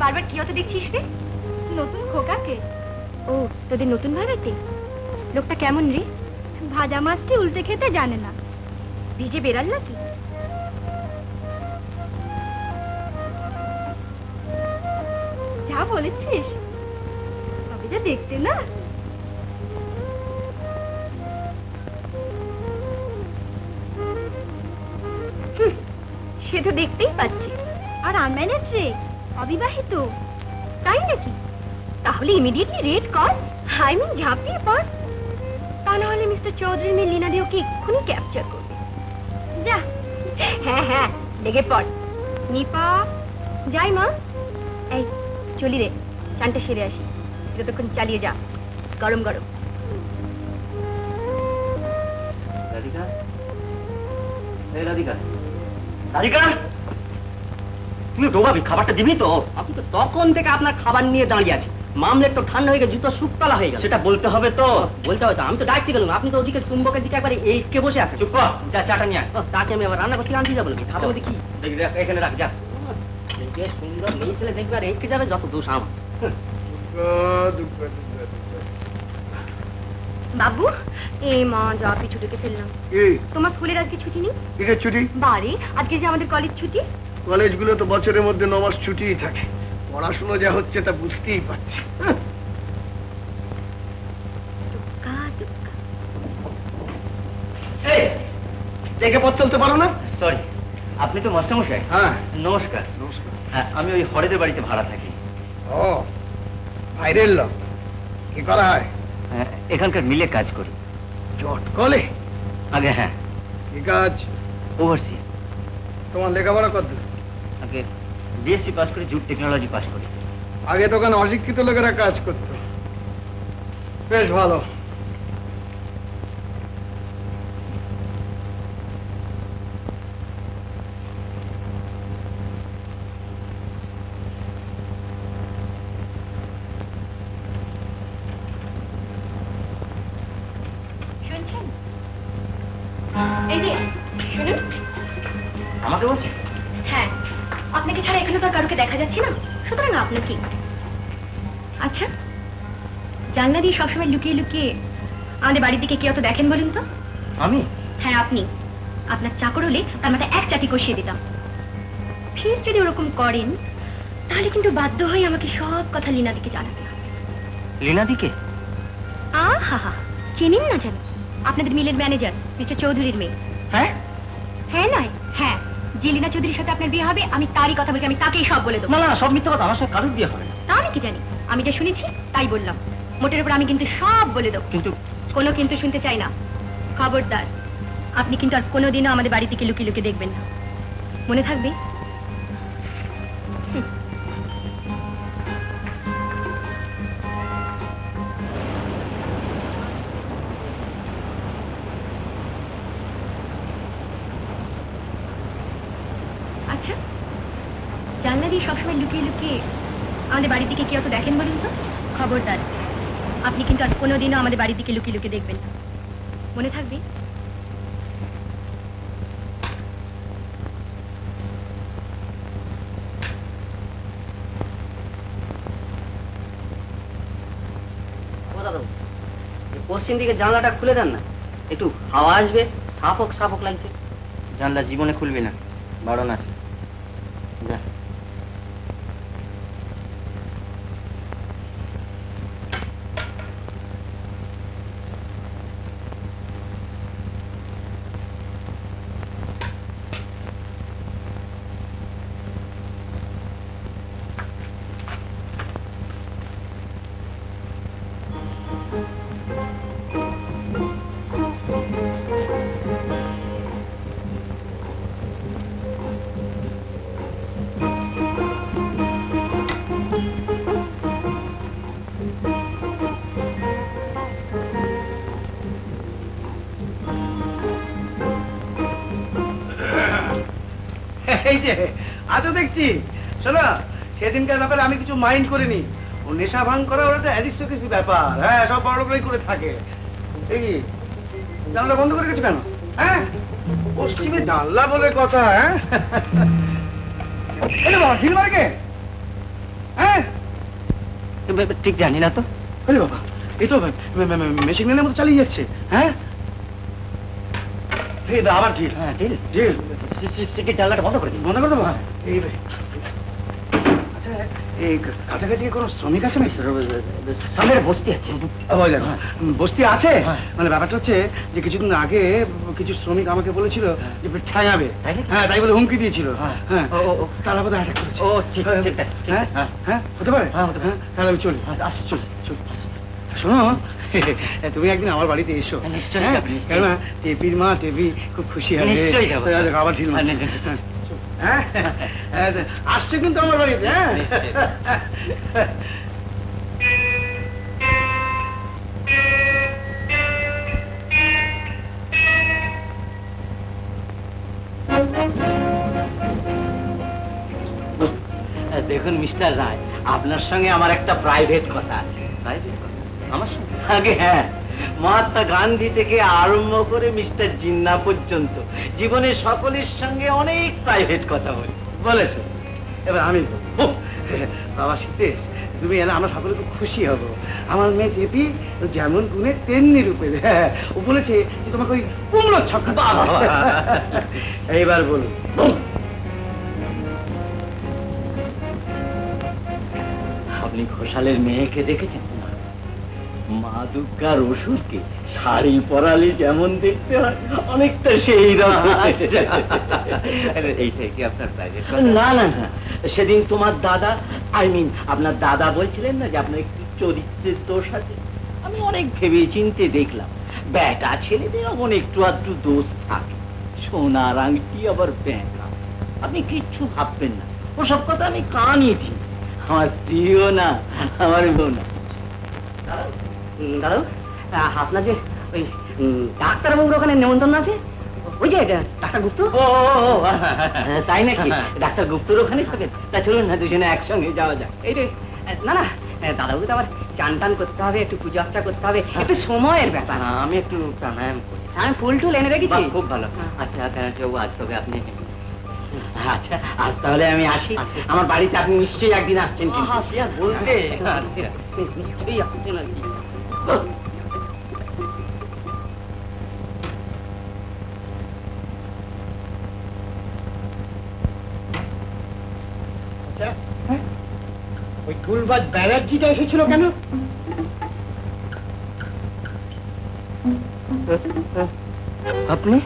বারবার কি হতে দেখছিস রে? নতুন খোকাকে। ও, তোদের নতুন ভাড়াতে? লোকটা কেমন রে? ভাজা মাছটি উল্টে খেতে জানে না। ভিজে বেড়াল নাকি? যা বলেছিস, তবে যা দেখতে না। সে তো দেখতেই পাচ্ছি। আর আনম্যানেজ রে, অবিবাহিত, তাই নাকি? তাহলে ইমিডিয়েটলি রেড কর, আই মিন ঝাঁপিয়ে পড়। তা না হলে মিস্টার চৌধুরী মেয়ে লীনা দি ওকে এক্ষুনি ক্যাপচার করবে। যা। হ্যাঁ হ্যাঁ, লেগে পড়। নিপা, যাই মা। এই চলি রে, চানটা সেরে আসি। যতক্ষণ চালিয়ে যা, গরম গরম। রাধিকা, এই রাধিকা, রাধিকা, তুমি ডোবাবি, খাবারটা দিবি তো? আপনি তো তখন থেকে আপনার খাবার নিয়ে দাঁড়িয়ে আছে। মামলেট তো ঠান্ডা হয়ে গেছে, জুতো শুকতলা হয়ে গেল। সেটা বলতে হবে তো। বলতে হবে তো, আমি তো ডাকতে গেলাম, আপনি তো ওদিকে চুম্বকের দিকে একবারে এইকে বসে আছেন। চুপ কর, যা চাটা নিয়ে আয়। তাকে আমি আবার রান্না করতে আনতে যাবো নাকি? খাবার মধ্যে কি এখানে রাখ, যা। সুন্দর মেয়ে ছেলে দেখবে আর এইকে যাবে, যত দোষ আমার। বাবু, এই মা যা পিছু ডেকে ফেললাম। তোমার স্কুলের আজকে ছুটি নেই? কিসের ছুটি? বারে, আজকে যে আমাদের কলেজ ছুটি। কলেজগুলো তো বছরের মধ্যে 9 মাস ছুটিই থাকে। পড়াশোনা যা হচ্ছে তা বুঝতেই পারছি। দেখে পথ চলতে পারো না? সরি, আপনি তো মাস্টারমশাই? হ্যাঁ, নমস্কার। নমস্কার। হ্যাঁ, আমি ওই হরেদের বাড়িতে ভাড়া থাকি। ও, বাইরের লোক। কি করা হয়? এখানকার মিলে কাজ করি। চট কলে? আগে হ্যাঁ। কি কাজ? ওভারসি। তোমার লেখাপড়া কত? আগে বিএসসি পাস করে জুট টেকনোলজি পাস করি। আগে দোকানে অশিক্ষিত লোকেরা কাজ করতো। বেশ ভালো। শুনছেন? এই যে শুনুন। আমাকে বলছে? হ্যাঁ, আপনাকে ছাড়া এখানে তো আর কারোকে দেখা যাচ্ছে না, সুতরাং আপনাকে। আচ্ছা, জানলা দিয়ে সবসময় লুকিয়ে লুকিয়ে আমাদের বাড়ির দিকে কে অত দেখেন বলুন তো? আমি? হ্যাঁ আপনি। আপনার চাকর হলে তার মাথায় এক চাটি কষিয়ে দিতাম। ঠিক যদি ওরকম করেন, তাহলে কিন্তু বাধ্য হয়ে আমাকে সব কথা লীনাদিকে জানাতে হবে। লীনাদিকে? আহা, চিনেন না জানি? আপনাদের মিলের ম্যানেজার মিস্টার চৌধুরীর মেয়ে। হ্যাঁ? হ্যাঁ নয় হ্যাঁ, যে লীনা চৌধুরীর সাথে আপনার বিয়ে হবে, আমি তারই কথা বলছি। আমি তাকেই সব বলে দেবো। না না, সব মিথ্যা কথা। আমার সাথে কারোর বিয়ে হবে না। তা আমি কি জানি? আমি যা শুনেছি তাই বললাম। মোটের উপর আমি কিন্তু সব বলে দেবো। কিন্তু কোনো কিন্তু শুনতে চাই না। খবরদার, আপনি কিন্তু আর কোনোদিনও আমাদের বাড়ি থেকে লুকিয়ে লুকিয়ে দেখবেন না, মনে থাকবে? আচ্ছা, জানলা দিয়ে সবসময় লুকিয়ে লুকিয়ে আমাদের বাড়ির দিকে কি অত দেখেন বলুন তো? খবরদার, আপনি কিন্তু আর কোনোদিনও আমাদের বাড়ির দিকে লুকিয়ে লুকিয়ে দেখবেন না, মনে থাকবে? পশ্চিম দিকে জানলাটা খুলে দেন না, একটু হাওয়া আসবে। সাফক সাফক লাগছে। জানলা জীবনে খুলবি না, বারণ আছে। যা। এই যে আজও দেখছি। শোনো, সেদিনকার ব্যাপারে আমি কিছু মাইন্ড করিনি। ও নেশা ভাঙ করা ওর একটা অ্যারিস্টোক্রেসি ব্যাপার। হ্যাঁ, সব বড় লোকরাই করে থাকে। এই জানলা বন্ধ করে গেছো কেন? হ্যাঁ, পশ্চিমে জানলা বলে কথা। হ্যাঁ, বাবা ঢিল মারে কে? হ্যাঁ ঠিক জানি না তো। আরে বাবা, এই তো মেশিন গানের মতো চালিয়ে যাচ্ছে। হ্যাঁ আবার ঢিল। হ্যাঁ ঢিল ঢিল সিটির জানলাটা বন্ধ করে দিন। মনে করে দেবো। এই আচ্ছা, এই কাছাকাছি কোনো শ্রমিক আছে নাকি? সামনের বস্তি আছে। বস্তি আছে? হ্যাঁ। মানে ব্যাপারটা হচ্ছে যে কিছুদিন আগে কিছু শ্রমিক আমাকে বলেছিল যে ঠাঁয়াবে। তাই নাকি? হ্যাঁ, তাই বলে হুমকি দিয়েছিল। হ্যাঁ। হ্যাঁ, ও তারা বোধহয় অ্যাটাক করেছে। ও ঠিক ঠিক হ্যাঁ হ্যাঁ, হতে পারে। হ্যাঁ, হতে পারে। হ্যাঁ, তাহলে আমি চলি। আসো চল চল। শোনো, তুমি একদিন আমার বাড়িতে এসো। নিশ্চয়ই হ্যাঁ, যাবো, নিশ্চয়ই। কেননা টেপির মা টেপি খুব খুশি হবে। নিশ্চয়ই যাবো। আবার ঢিল মারছে। হ্যাঁ, আসছে কিন্তু আমার বাড়িতে। হ্যাঁ দেখুন মিস্টার রায়, আপনার সঙ্গে আমার একটা প্রাইভেট কথা আছে। প্রাইভেট কথা আমার সঙ্গে? আগে হ্যাঁ, মহাত্মা গান্ধী থেকে আরম্ভ করে মিস্টার জিন্না পর্যন্ত জীবনের সকলের সঙ্গে অনেক প্রাইভেট কথা বলি। বলেছো। এবার আমি বলবো। বাবা সীতেশ, তুমি এলে আমরা সকলে খুব খুশি হব। আমার মেয়ে টেপি যেমন গুণে তেমনি রূপে। হ্যাঁ, ও বলেছে যে তোমাকে ওই কুমড়োর ছক্কা। এইবার বলুন। আপনি ঘোষালের মেয়েকে দেখেছেন না? মা দুর্গার অসুরকে শাড়ি পরালে যেমন দেখতে হয় অনেকটা সেই রকম। এইটাই কি আপনার প্রাইভেট? না না না, সেদিন তোমার দাদা, আপনার দাদা বলছিলেন না যে আপনার একটু চরিত্রের দোষ আছে। আমি অনেক ভেবে চিনতে দেখলাম বেটা ছেলেদের এমন একটু আধটু দোষ থাকে। সোনার আংটি আবার ব্যাঁকা, আপনি কিচ্ছু ভাববেন না, ওসব কথা আমি কানই দিই। আমার স্ত্রীও না, আমার বউ না। দাদা, আপনার যে ওই ডাক্তারবাবুর ওখানে নেমন্তন্ন আছে, ওই যে ডাক্তার গুপ্ত। তাই নাকি? ডাক্তার গুপ্তর ওখানে থাকেন? তা চলুন না, দুজনে একসঙ্গে যাওয়া যাক। এই রে, না না দাদাবাবু তো আবার চান টান করতে হবে, একটু পুজো অর্চা করতে হবে, একটু সময়ের ব্যাপার। আমি একটু প্রাণায়াম করি। আমি ফুল টুল এনে রেখেছি। খুব ভালো। আচ্ছা বাবু, আজ তবে আপনি, আচ্ছা আজ তাহলে আমি আসি। আমার বাড়িতে আপনি নিশ্চয়ই একদিন আসছেন। বলতে নিশ্চয়ই আসছেন আর কি। ওই গুলবাজ ব্যানার্জিটা এসেছিল কেন? আপনি?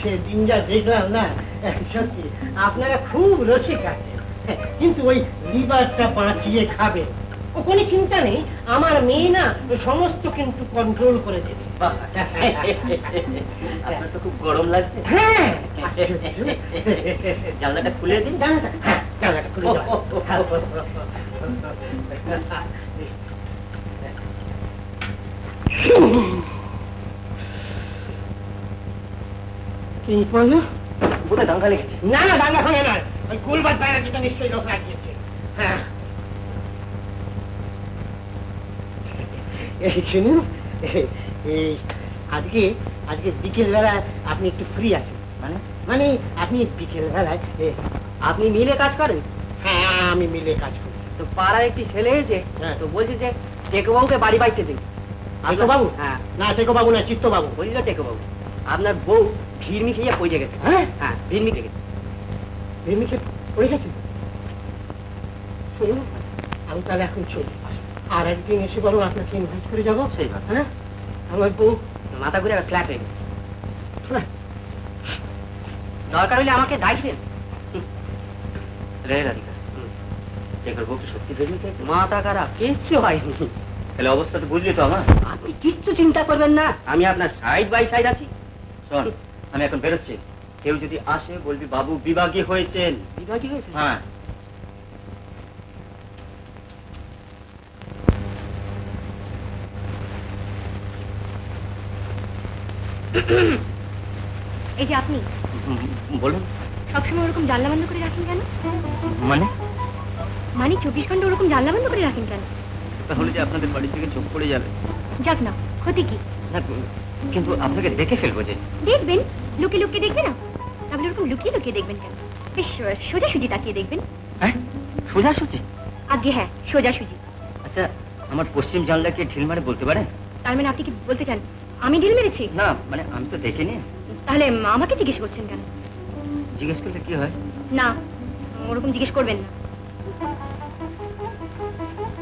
সেদিন যা দেখলাম না, সত্যি আপনারা খুব রসিক আছেন, কিন্তু ওই লিভারটা বাঁচিয়ে খাবে ও কোনো চিন্তা নেই। আমার মেয়ে না সমস্ত কিন্তু কন্ট্রোল করে দেবে। আপনার তো খুব গরম লাগছে। হ্যাঁ, জানলাটা খুলে দিন। জানলাটা খুলে দাও। কি করলো? বোধহয় দাঙ্গা লেগেছে। না না, দাঙ্গা হবে না, ওই গুলবাজ ব্যানার্জিটা নিশ্চয়ই লোক লাগিয়েছে। হ্যাঁ, এই শুনুন, এই আজকে বিকেল বেলায় আপনি একটু ফ্রি আছেন? মানে আপনি বিকেল বেলায় আপনি মিলে কাজ করেন? হ্যাঁ, আমি মিলে কাজ করি। তো পাড়ায় একটি ছেলে এসে হ্যাঁ। তো বলছে যে টেকোবাবুকে বাড়ি বাইতে দিন। বাবু? হ্যাঁ। না, টেকো বাবু না, চিত্ত বাবু। বলি না টেকোবাবু, আপনার বউ ভিড় মিশিয়ে পড়ে গেছে। হ্যাঁ, হ্যাঁ, ভিড় মিশে গেছে। ভেমিকে পড়ে গেছে। শুনুন, আমি তাহলে এখন চলি, আর একদিন এসে বলো আপনাকে ইনভাইট করে যাবো। সেই ভালো। হ্যাঁ, আমার বউ মাথা ঘুরে ফ্ল্যাট হয়ে গেছে। হ্যাঁ, দরকার হলে আমাকে ডাকবেন। রে রাধিকা, টেকোর বউ কি সত্যি বেরিয়ে গেছে? মাথা খারাপ, কিচ্ছু হয়নি। তাহলে অবস্থাটা বুঝলি তো আমার? আপনি কিচ্ছু চিন্তা করবেন না, আমি আপনার সাইড বাই সাইড আছি। শোন, আমি এখন বেরোচ্ছি, কেউ যদি আসে বলবি বাবু বিভাগী হয়েছেন। বিভাগী হয়েছেন? হ্যাঁ। এই যে আপনি বলুন। সবসময় ওরকম জানলা বন্ধ করে রাখেন কেন? মানে? মানে 24 ঘন্টা ওরকম জানলা বন্ধ করে রাখেন কেন? তাহলে যে আপনাদের বাড়ি থেকে চোখ পড়ে যাবে। যাক না, ক্ষতি কি? না, কিন্তু আপনাকে দেখে ফেলবো যে। দেখবেন, লুকিয়ে লুকিয়ে দেখবেন না? তাহলে ওরকম লুকিয়ে লুকিয়ে দেখবেন কেন? বেশ সোজাসুজি তাকিয়ে দেখবেন। হ্যাঁ, সোজাসুজি? আগে হ্যাঁ, সোজাসুজি। আচ্ছা, আমার পশ্চিম জানলাকে ঢিল মারে বলতে পারেন? তার মানে আপনি কি বলতে চান আমি ঢিল মেরেছি? না, মানে আমি তো দেখিনি। তাহলে আমাকে জিজ্ঞেস করছেন কেন? জিজ্ঞেস করলে কি হয়? না, ওরকম জিজ্ঞেস করবেন না।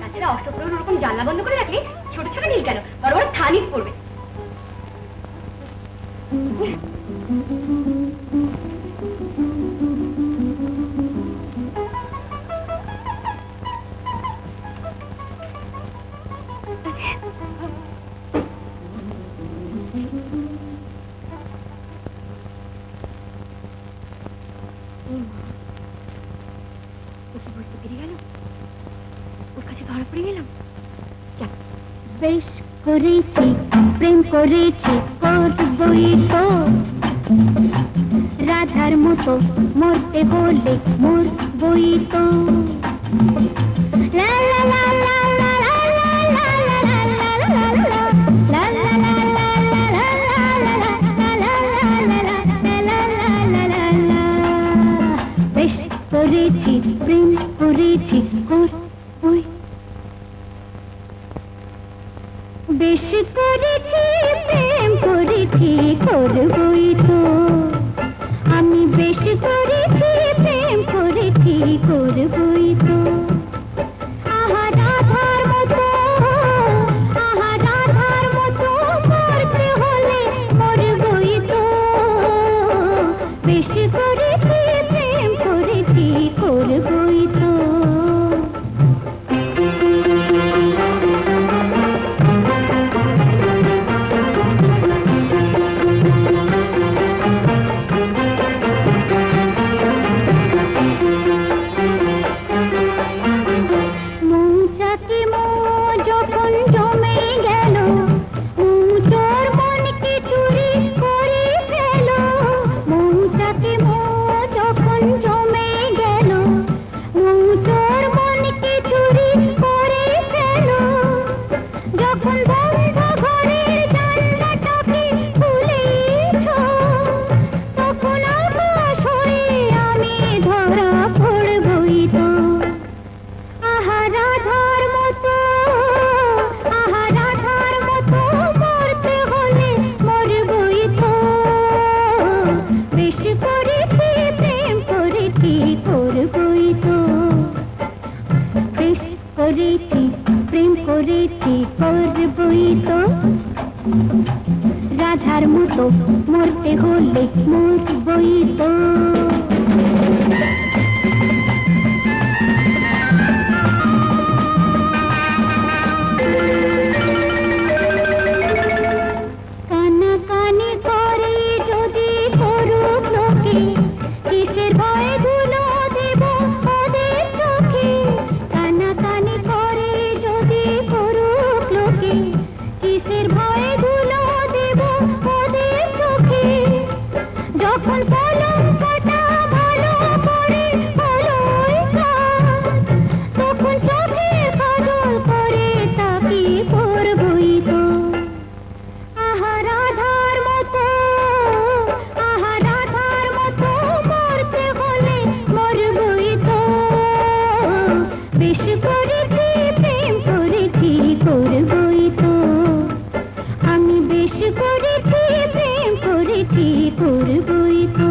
তাছাড়া অষ্টপ্রহর ওরকম জানলা বন্ধ করে রাখলে ছোট ছোট ঢিল কেন, বড় বড় থানিক পড়বে। বুঝতে পেরে গেল, ওর কাছে ধরা পড়ে গেলাম। বেশ করেছি, প্রেম করেছি, করবই তো রাধার মতো, মরতে বলে মরবই তো। লা লা লা লা লা লা লা লা লা লা লা লা লা লা লা লা। বেশ করেছি, প্রেম করেছি, করবই। বেশ করেছি, প্রেম করেছি, করবই তো। আমি বেশ করেছি, প্রেম করেছি, করবই তো। আহা রাধার মতো, আহা রাধার মতো, মরতে হলে মরবই তো। বেশ করেছি, প্রেম করেছি, করবই তো। মৌচাকে মৌ যখন জমে গেল, মৌচোর মনকে চুরি করে ফেল। মৌচাকে মৌ যখন জমে গেল, মৌচোর মনকে চুরি করে ফেল। যখন বন্ধ ঘরের জানলাটাকে খুলেছ, তখন আকাশ হয়ে আমি ধরা পড়বই তো। আহা রাধার মতো, আহা রাধার মতো, মরতে হলে মরবই তো। বেশ করেছি, প্রেম করেছি, করবই তো। বেশ করেছি, প্রেম করেছি, করবই তো। রাধার মতো, মরতে হলে মরবই তো। কানাকানি করে যদি করুক লোকে, কিসের ভয়ে ধুলো দেব ওদের চোখে। কানাকানি করে যদি করুক লোকে, কিসের ভয়ে ধুলো দেব ওদের চোখে। যখন কলঙ্কটা ভালো করে হলোই কাজ, তখন চোখে কাজল করে তাকে করবই তো। আহা রাধার মতো, আহা রাধার মতো, মরতে হলে মরবই তো। বেশ করেছি, প্রেম করেছি, করবই তো। আমি বেশ করেছি, প্রেম করেছি, করবই তো।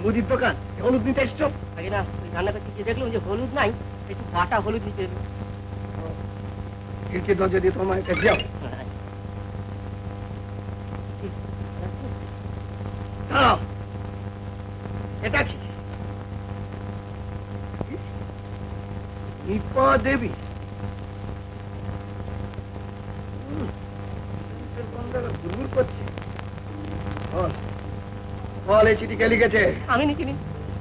মুদির দোকান, হলুদ নিতে এসছো? আগে না ওই রান্না করতে গিয়ে দেখলাম যে হলুদ নাই, একটু কাটা হলুদ নিতে এলো। খিড়কির দরজা দিয়ে তোমার কাছে যাও। দাঁড়াও, এটা কি? নিপা দেবী। ঘুরঘুর করছে। বল এই চিঠি কে লিখেছে? আমি নিকিনি।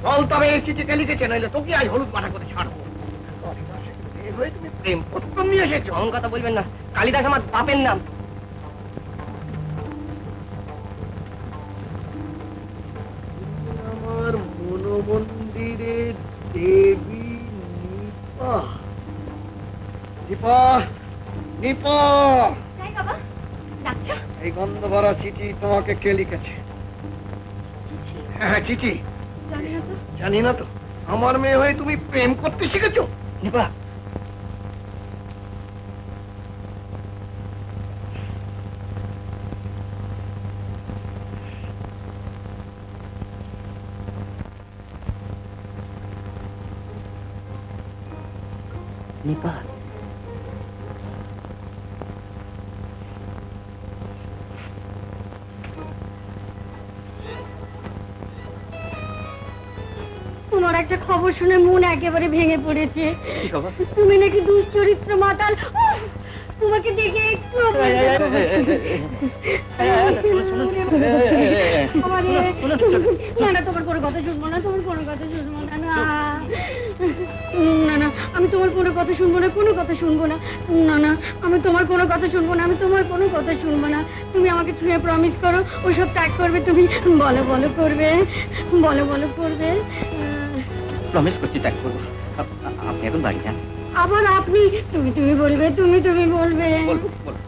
বল তবে এই চিঠি কে লিখেছে, নইলে তোকে আজ হলুদ মাথা করে ছাড়বো। তুমি প্রেম পত্র নিয়ে এসেছো? অমন কথা বলবেন না, কালিদাস আমার বাপের নাম। আমার মনোমন্দিরের দেবী নিপা। নিপা, নিপা, তাই বাবা ডাক্তার এই গন্ধ ভরা চিঠি তোমাকে কে লিখেছে? হ্যাঁ চিঠি। জানি না তো। জানি না তো? আমার মেয়ে হয়ে তুমি প্রেম করতে শিখেছো? নিপা, নিপা, তোমার একটা খবর শুনে মন একেবারে ভেঙে পড়েছে। কি খবর? তুমি নাকি দুশ্চরিত্র মাতাল। উফ, তোমাকে দেখে একটু না না, তোমার কোনো কথা শুনবো না, তোমার কোনো কথা শুনবো না। না না না, আমি তোমার কোনো কথা শুনবো না, কোনো কথা শুনবো না। না না, আমি তোমার কোনো কথা শুনবো না, আমি তোমার কোনো কথা শুনবো না। তুমি আমাকে ছুঁয়ে প্রমিস করো ওসব ত্যাগ করবে তুমি। বলো বলো করবে, বলো বলো করবে। প্রমিস করছি ত্যাগ করবো। আপনি এখন বাড়ি যান। আবার আপনি তুমি তুমি বলবে, তুমি তুমি বলবে। বলবো বলবো।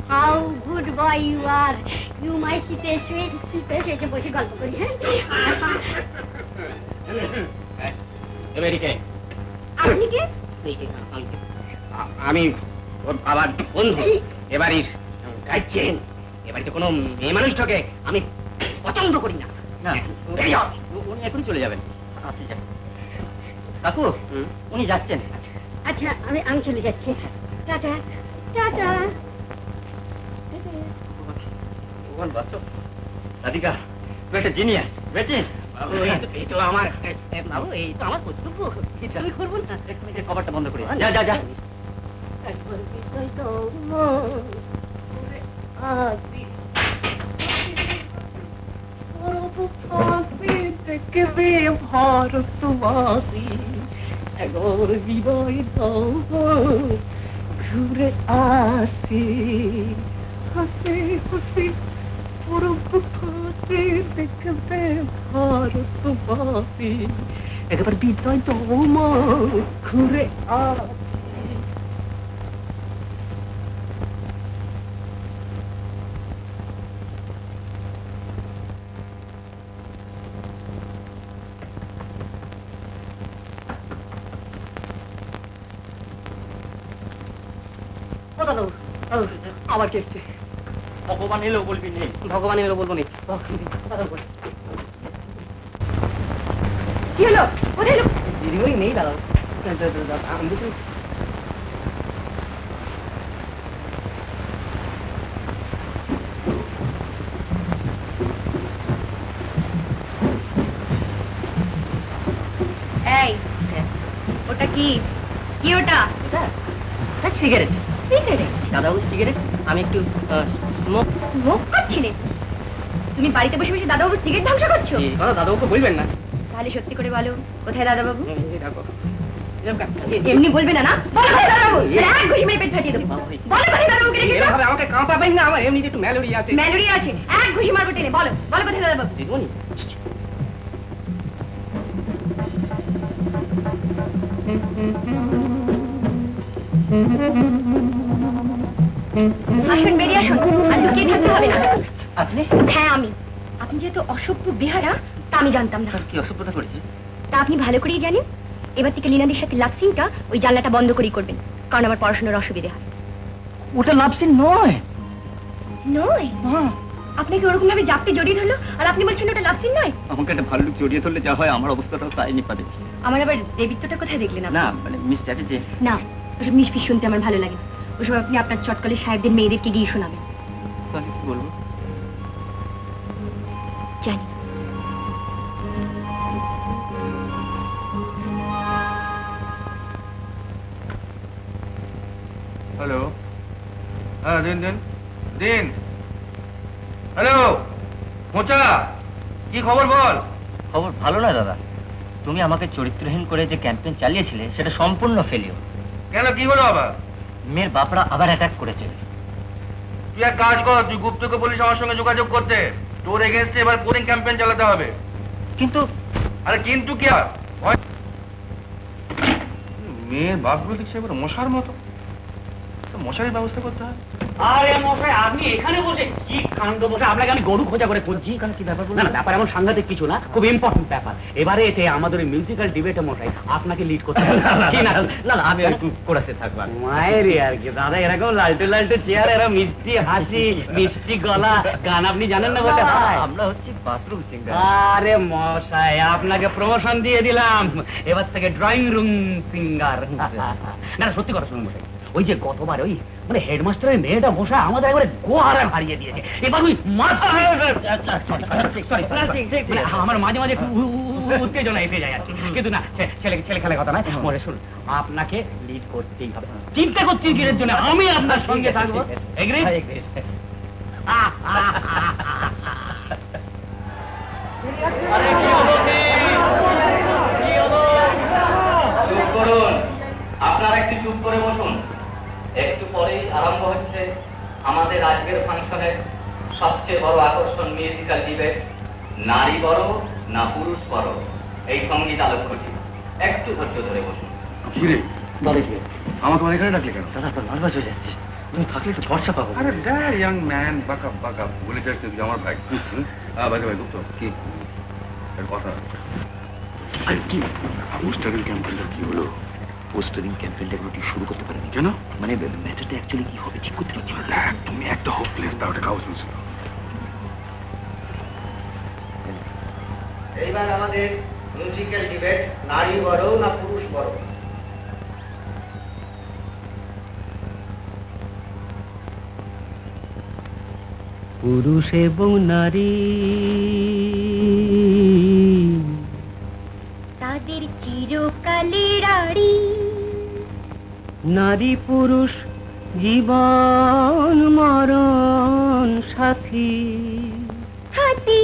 How good boy you are, you my সিটে সুইট সিটে এসে বসে গল্প করি। হ্যাঁ আমেরিকায় আপনি কে? আমি ওর বাবার বন্ধু, এবাড়ির গাইছেন। এবাড়িতে কোনো মেয়ে মানুষটাকে আমি পছন্দ করি না। না, উনি এখনই চলে যাবেন। আপনি যান। কাকু, উনি যাচ্ছেন। আচ্ছা আমি আমি চলে যাচ্ছি। Tata tata. ভগবান বাঁচো। রাধিকা, তুমি একটা জিনিয়াস বেটি। এই তো আমার বাবু, এই তো আমার কর্তব্য। আমি করবো না। তুমি যে কভারটা বন্ধ করে যা যা যা। ভারতবাসী এগোর হৃদয় ঘুরে আসি হাসি খুশি দেখবে ভারতবাসী একবার হৃদয় ঘুরে আসি। আবার কে এসছে? ভগবান এলেও বলবি নেই, ভগবান এলেও বলবো নেই। কি হলো? কোথায় এলো? দিদিমণি নেই দাদা। আমি তো এই ওটা কি? কি ওটা? সিগারেট। সিগারেট? দাদাবু সিগারেট। আমি একটু স্মোক স্মোক করছিলে? তুমি বাড়িতে বসে বসে দাদাবাবুর সিগারেট ধ্বংস করছো? দাদাবুকে বলবেন না। তাহলে সত্যি করে বলো কোথায় দাদাবাবু? দেখো এমনি বলবে না না? বলো কোথায় দাদাবাবু? এক ঘুষি মেরে পেট ফাটিয়ে দেবো। বলো কোথায় দাদাবাবুকে রেখেছো? আমাকে কাঁপাবেন না, আমার এমনিতে একটু ম্যালেরিয়া আছে। ম্যালেরিয়া আছে, এক ঘুষি মারবো টেনে। বলো বলো কোথায় দাদাবাবু? দিদিমণি আসুন, বেরিয়ে আসুন, আর লুকিয়ে থাকতে হবে না। আপনি? হ্যাঁ আমি। আপনি যেহেতু অসভ্য বেহারা তা আমি জানতাম না। কি অসভ্যতা করেছি? তা আপনি ভালো করেই জানেন। এবার থেকে লীনাদির সাথে লাক্সিংটা ওই জানলাটা বন্ধ করেই করবেন, কারণ আমার পড়াশোনার অসুবিধা হয়। ওটা লাভ সিন নয়। নয়? আপনাকে ওরকম ভাবে জাপতে জড়িয়ে ধরলো আর আপনি বলছেন ওটা লাভ সিন নয়? আমাকে একটা ভাল্লুক জড়িয়ে ধরলে যা হয় আমার অবস্থাটাও তাই নিপাতে। আমার আবার দেবিত্বটা কোথায় দেখলেন আপনি? না মানে মিস চ্যাটার্জি। না, ওসব মিশফিস শুনতে আমার ভালো লাগে না। ওসব আপনি আপনার চটকলের সাহেবদের মেয়েদেরকে গিয়ে শোনাবেন। তাহলে কি বলবো? জানি না। হ্যালো, হ্যাঁ দিন দিন দিন। হ্যালো মোচা, কি খবর বল? খবর ভালো না দাদা, তুমি আমাকে চরিত্রহীন করে যে ক্যাম্পেইন চালিয়েছিলে সেটা সম্পূর্ণ ফেলিওর। কেন, কি হলো আবার? মেয়ের বাপরা আবার অ্যাটাক করেছে। তুই এক কাজ কর, তুই গুপ্তকে বলিস আমার সঙ্গে যোগাযোগ করতে। তোর এগেন্স্টে এবার পোলিং ক্যাম্পেইন চালাতে হবে। কিন্তু আরে কিন্তু কি আর মেয়ের বাপগুলো দেখছি এবার মশার মতো, মশারির ব্যবস্থা করতে হয়। আরে মশাই, আপনি এখানে বসে কি কাণ্ড বসে? আপনাকে আমি গরু খোঁজা করে খুঁজছি। এখানে কি ব্যাপার? না না, ব্যাপার এমন সাংঘাতিক কিছু না, খুব ইম্পর্টেন্ট ব্যাপার। এবারে এতে আমাদের মিউজিক্যাল ডিবেটে মশাই আপনাকে লিড করতে হবে। কি না? না না, আমি একটু কোরাসে থাকবো। মায়ের আর কি দাদা, এরকম লালটে লালটে চেয়ার, এরা মিষ্টি হাসি, মিষ্টি গলা, গান আপনি জানেন না বলে? আমরা হচ্ছে বাথরুম সিঙ্গার। আরে মশাই, আপনাকে প্রমোশন দিয়ে দিলাম, এবার থেকে ড্রয়িং রুম সিঙ্গার। না সত্যি কথা শুনুন মশাই, ওই যে গতবার ওই মানে হেডমাস্টারের মেয়েটা বসে আমাদের একবারে গোহারে হারিয়ে দিয়েছে। এবার ওই মাথা আমার মাঝে মাঝে উত্তেজনা এসে যায় আর কি। কিন্তু না, ছেলে খেলে কথা নয়। মনে শুনুন, আপনাকে লিড করতেই হবে। চিন্তা করছি কিসের জন্য, আমি আপনার সঙ্গে থাকবো। এগ্রি? চুপ করুন, আপনারা একটু চুপ করে বসুন। একটু পরেই আরম্ভ হচ্ছে আমাদের আজকের ফাংশনের সবচেয়ে বড় আকর্ষণ, মিউজিক্যাল ডিবেট। নারী বড় না পুরুষ বড়, এই সঙ্গীত আলোকটি। একটু ধৈর্য ধরে বসুন। কি রে আমার তোমার এখানে ডাকলে কেন? দাদা তো নার্ভাস হয়ে যাচ্ছে, তুমি থাকলে একটু ভরসা পাবো। আরে দ্যাট ইয়াং ম্যান, বাকা বাকা বলে যাচ্ছে তুই আমার ভাই। ভাই ভাই গুপ্ত কি এর কথা? আরে কি পোস্টারিং ক্যাম্পেইনটা কি হলো? পোস্টারিং ক্যাম্পেইনটা কি শুরু করতে পারেনি কেন? মানে ম্যাটারটা অ্যাকচুয়ালি কি হবে ঠিক করতে পারছি না। তুমি একটা হোপলেস দাও, একটা কাউন্সিল ছিল। এইবার আমাদের মিউজিক্যাল ডিবেট, নারী বড় না পুরুষ বড়। পুরুষ এবং নারী তাদের চিরকালের আড়ি, নারী পুরুষ জীবন মরণ সাথী। হাতি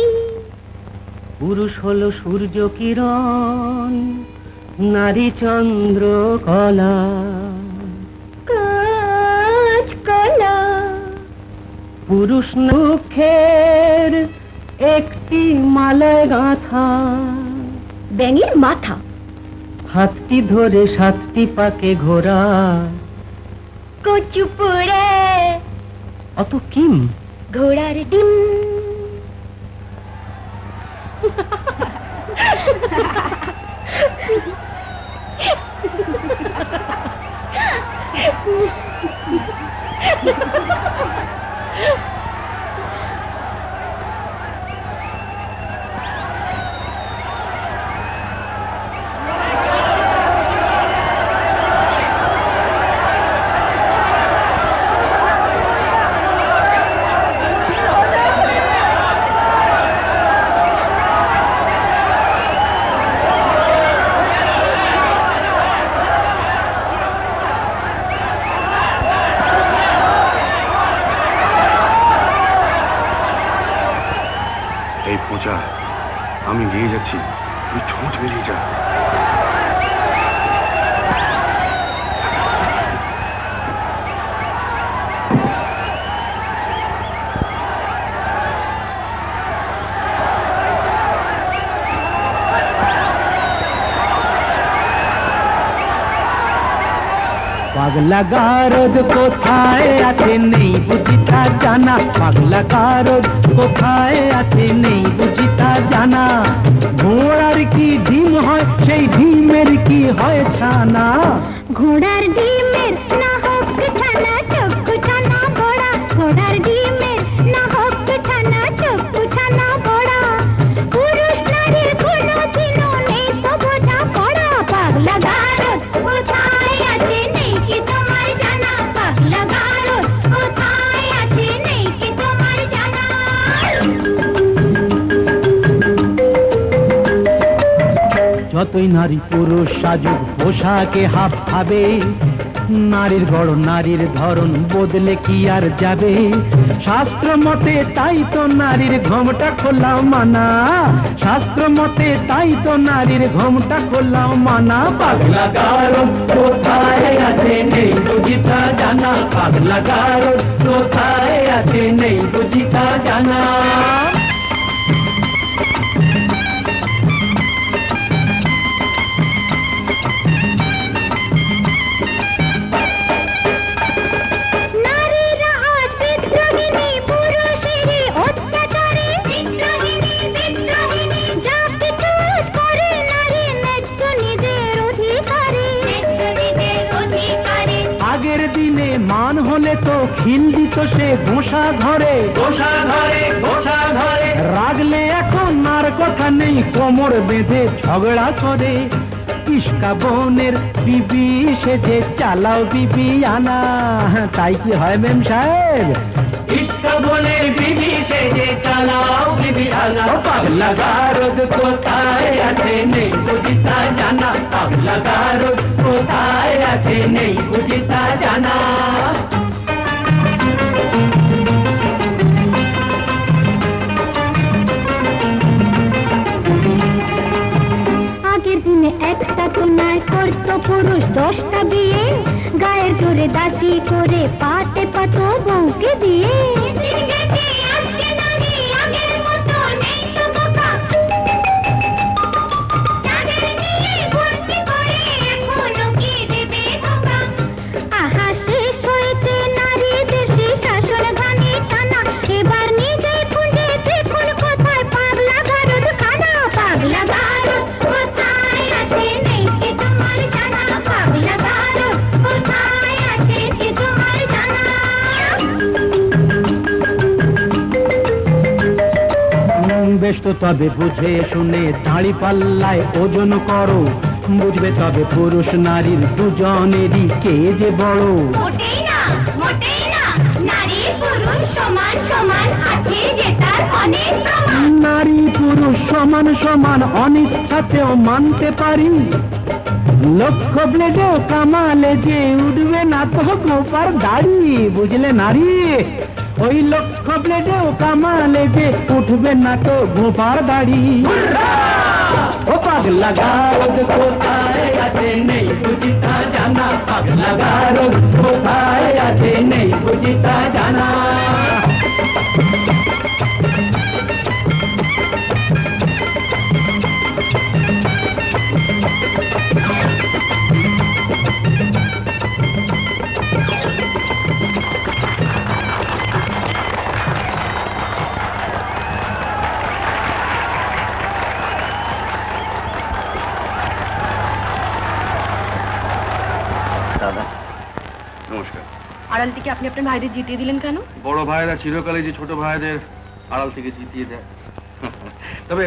পুরুষ হলো সূর্য কিরণ, নারী চন্দ্র কলা। কাজ কলা, পুরুষ মুখের একটি মালায় গাঁথা, ব্যাঙের মাথা, হাতটি ধরে সাতটি পাকে ঘোরা। কচু পোড়ে অত কিম ঘোড়ার ডিম। এই পূজা, আমি নিয়ে যাচ্ছি, তুই ছোঁচ বেরিয়ে যা। পাগলা গারদ কোথায় আছে নেই বুঝি তা জানা, পাগলা গারদ কোথায় আছে নেই বুঝি তা জানা। ঘোড়ার কি ডিম হয়, সেই ডিমের কি হয় ছানা। ঘোড়ার ডিমের না হোক ছানা, চক্ষু ছানা ঘোড়া। ঘোড়ার ডিমের না হোক ছানা, যতই নারী পুরুষ সাজুক পোশাকে হাফ খাবে, নারীর গড় নারীর ধরন বদলে কি আর যাবে? শাস্ত্র মতে তাই তো নারীর ঘোমটা খোলা মানা, শাস্ত্র মতে তাই তো নারীর ঘোমটা খোলা মানা। পাগলা গারো কোথায় আছে নেই বুঝিতা জানা, পাগলা গারো কোথায় আছে নেই বুঝিতা জানা। মান হলে তো খিল দিত সে গোসা ঘরে, গোসা ঘরে, গোসা ঘরে। রাগলে এখন আর কথা নেই, কোমর বেঁধে ঝগড়া করে। ইস্কা বনের বিবি সেজে চালাও বিবি আনা, তাই কি হয় মেম সাহেব? ইস্কা বনের বিবি সেজে চালাও বিবি আনা। পাগলা গারদ কোথায় আছে নেই বুঝিতা জানা, পাগলা গারদ কোথায় আছে নেই বুঝিতা জানা। আগের দিনে একটা তো নয় করতো পুরুষ 10টা বিয়ে, গায়ের জোরে দাসী করে পাতে পাতো বউকে দিয়ে। বেশ তো তবে বুঝে শুনে দাঁড়ি পাল্লায় ওজন করো, বুঝবে তবে পুরুষ নারীর দুজনেরই কে যে বড়। মোটেই না, মোটেই না, নারী পুরুষ সমান সমান, আছে যে তার অনেক প্রমাণ। নারী পুরুষ সমান সমান অনিচ্ছাতেও মানতে পারি, লক্ষ ব্লেডেও কামালে যে উঠবে না তো গোপার দাড়ি, বুঝলে নারী? ওই লক্ষ ব্লেডেও কামালে যে উঠবে না তো গোপার দাড়ি। ও পাগলা গারদ কোথায় আছে নেই বুঝিতা জানা, পাগলা গারদ কোথায় আছে নেই বুঝিতা জানা। নমস্কার। আড়াল থেকে আপনি আপনার ভাইদের জিতিয়ে দিলেন কেন? বড় ভাইরা চিরকালে যে ছোট ভাইদের আড়াল থেকে জিতিয়ে দেয়। তবে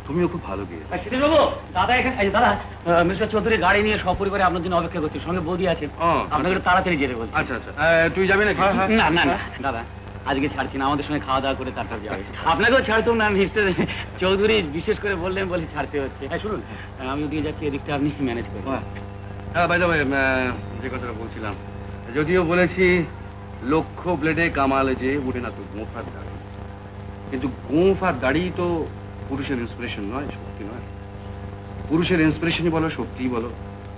তুমিও খুব ভালো গিয়ে। বাবু, দাদা এখানে, দাদা মিস্টার চৌধুরী গাড়ি নিয়ে সপরিবারে আপনার জন্য অপেক্ষা করছে, সঙ্গে বৌদি আছে। আপনাকে তাড়াতাড়ি যেতে বলছি। আচ্ছা আচ্ছা, তুই যাবি নাকি? না না না দাদা, আজকে ছাড়ছি না, আমাদের সঙ্গে খাওয়া দাওয়া করে তারপর যাবে। আপনাকেও ছাড়তাম না, মিস্টার চৌধুরী বিশেষ করে বললেন বলে ছাড়তে হচ্ছে। হ্যাঁ শুনুন, আমি ওদিকে যাচ্ছি, এদিকটা আপনি ম্যানেজ করুন। হ্যাঁ বাই দ্য ওয়ে, যে কথাটা বলছিলাম, যদিও বলেছি লক্ষ ব্লেডে কামালে যে উঠে না তো গোঁফার দাড়ি, কিন্তু গোঁফার দাড়ি তো পুরুষের ইন্সপিরেশন নয়, শক্তি নয়। পুরুষের ইন্সপিরেশনই বলো, শক্তিই বলো,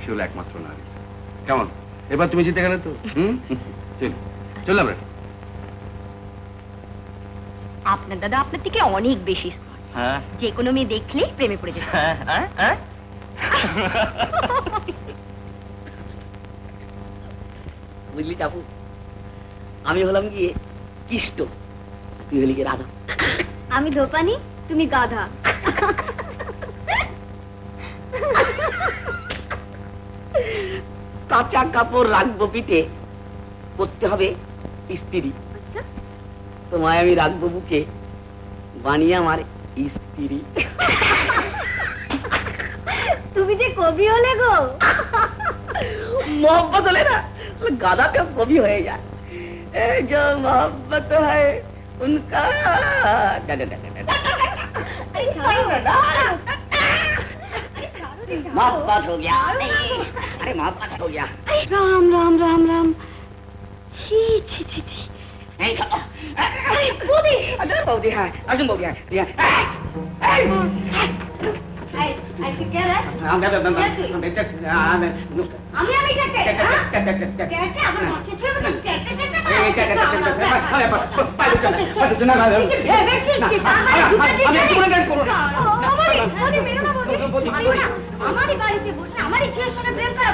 সে হলো একমাত্র নারী। কেমন, এবার তুমি জিতে গেলে তো? চললাম রে। আপনার দাদা আপনার থেকে অনেক বেশি smart। হ্যাঁ যে কোনো মেয়ে দেখলে প্রেমে পড়ে যেত। বুঝলি চাপু, আমি হলাম গিয়ে কিষ্ট, তুই হলি গিয়ে রাধা। আমি ধোপানি, তুমি গাধা। কাঁচা কাপড় রাখবো পিঠে, করতে হবে ইস্ত্রি। তোমায় আমি রাখবো বুকে, বানিয়ে আমার স্ত্রী। তুমি যে কবি হলে গো। मोहब्बत হলে না গাদা তো কবি হয়ে যায়। जो मोहब्बत है उनका मोहब्बत हो गया अरे मोहब्बत हो गया राम राम राम राम छी छी छी छी नहीं चलो अरे बौदी अरे बौदी है अर्जुन बौदी है ऐसे क्या है আমি আমি কাকে কাকে আমার মাছে ছেড়ে দাও আমারই বাড়িতে বসে আমারই ছেলের সঙ্গে প্রেম করা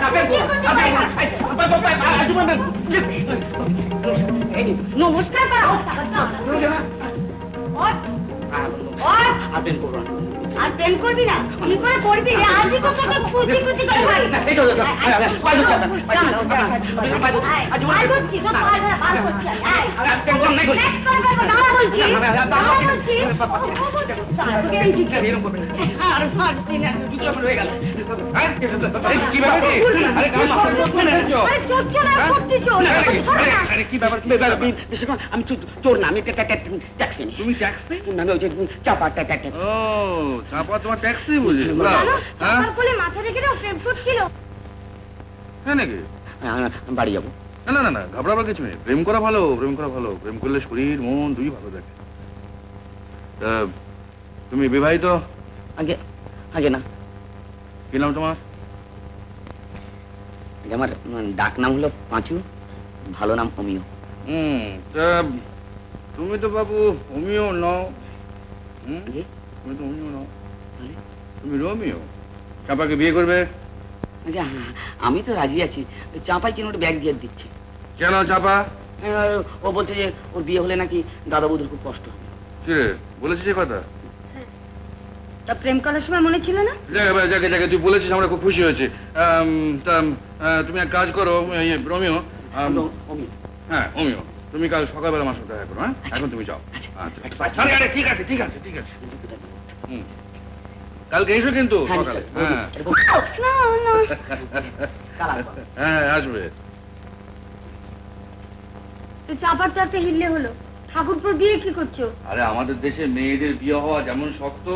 নমস্কার করা আর প্রেম করবি না কি করে করবি রে আজই তোকে কুচি কুচি করে ভাই আমি চোর না আমি ট্যাক্সি তুমি ট্যাক্সি চাপা চাপা তোমার ট্যাক্সি বুঝি মাথা রেখে প্রেম করছিল হ্যাঁ নাকি বাড়ি যাবো না না না ঘাবড়াবার কিছু নেই প্রেম করা ভালো প্রেম করা ভালো প্রেম করলে শরীর মন দুই ভালো থাকে তুমি বিবাহিত আগে আগে না কি নাম তোমার আমার ডাক নাম হলো পাঁচু ভালো নাম অমিয় তা তুমি তো বাবু অমিয় নও তুমি তো অমিয় নও তুমি রোমিও চাপাকে বিয়ে করবে আমি তো রাজি আছি চাপাই কিনে ব্যাগ দিয়ে দিচ্ছি কেন চাপা ও বলছে যে ওর বিয়ে হলে নাকি দাদা বৌদির খুব কষ্ট হবে কিরে বলেছিস যে কথা তা প্রেম করার সময় মনে ছিল না যাকে যাকে তুই বলেছিস আমরা খুব খুশি হয়েছি তা তুমি এক কাজ করো রোমিও হ্যাঁ অমিও তুমি কাল সকালবেলা আমার সাথে দেখা করো হ্যাঁ এখন তুমি যাও আচ্ছা ঠিক আছে ঠিক আছে ঠিক আছে কালকে এসো কিন্তু সকালে হ্যাঁ আসবে তো চাপার চাপে হিললে হলো ঠাকুরপুর বিয়ে কি করছো আরে আমাদের দেশে মেয়েদের বিয়ে হওয়া যেমন শক্ত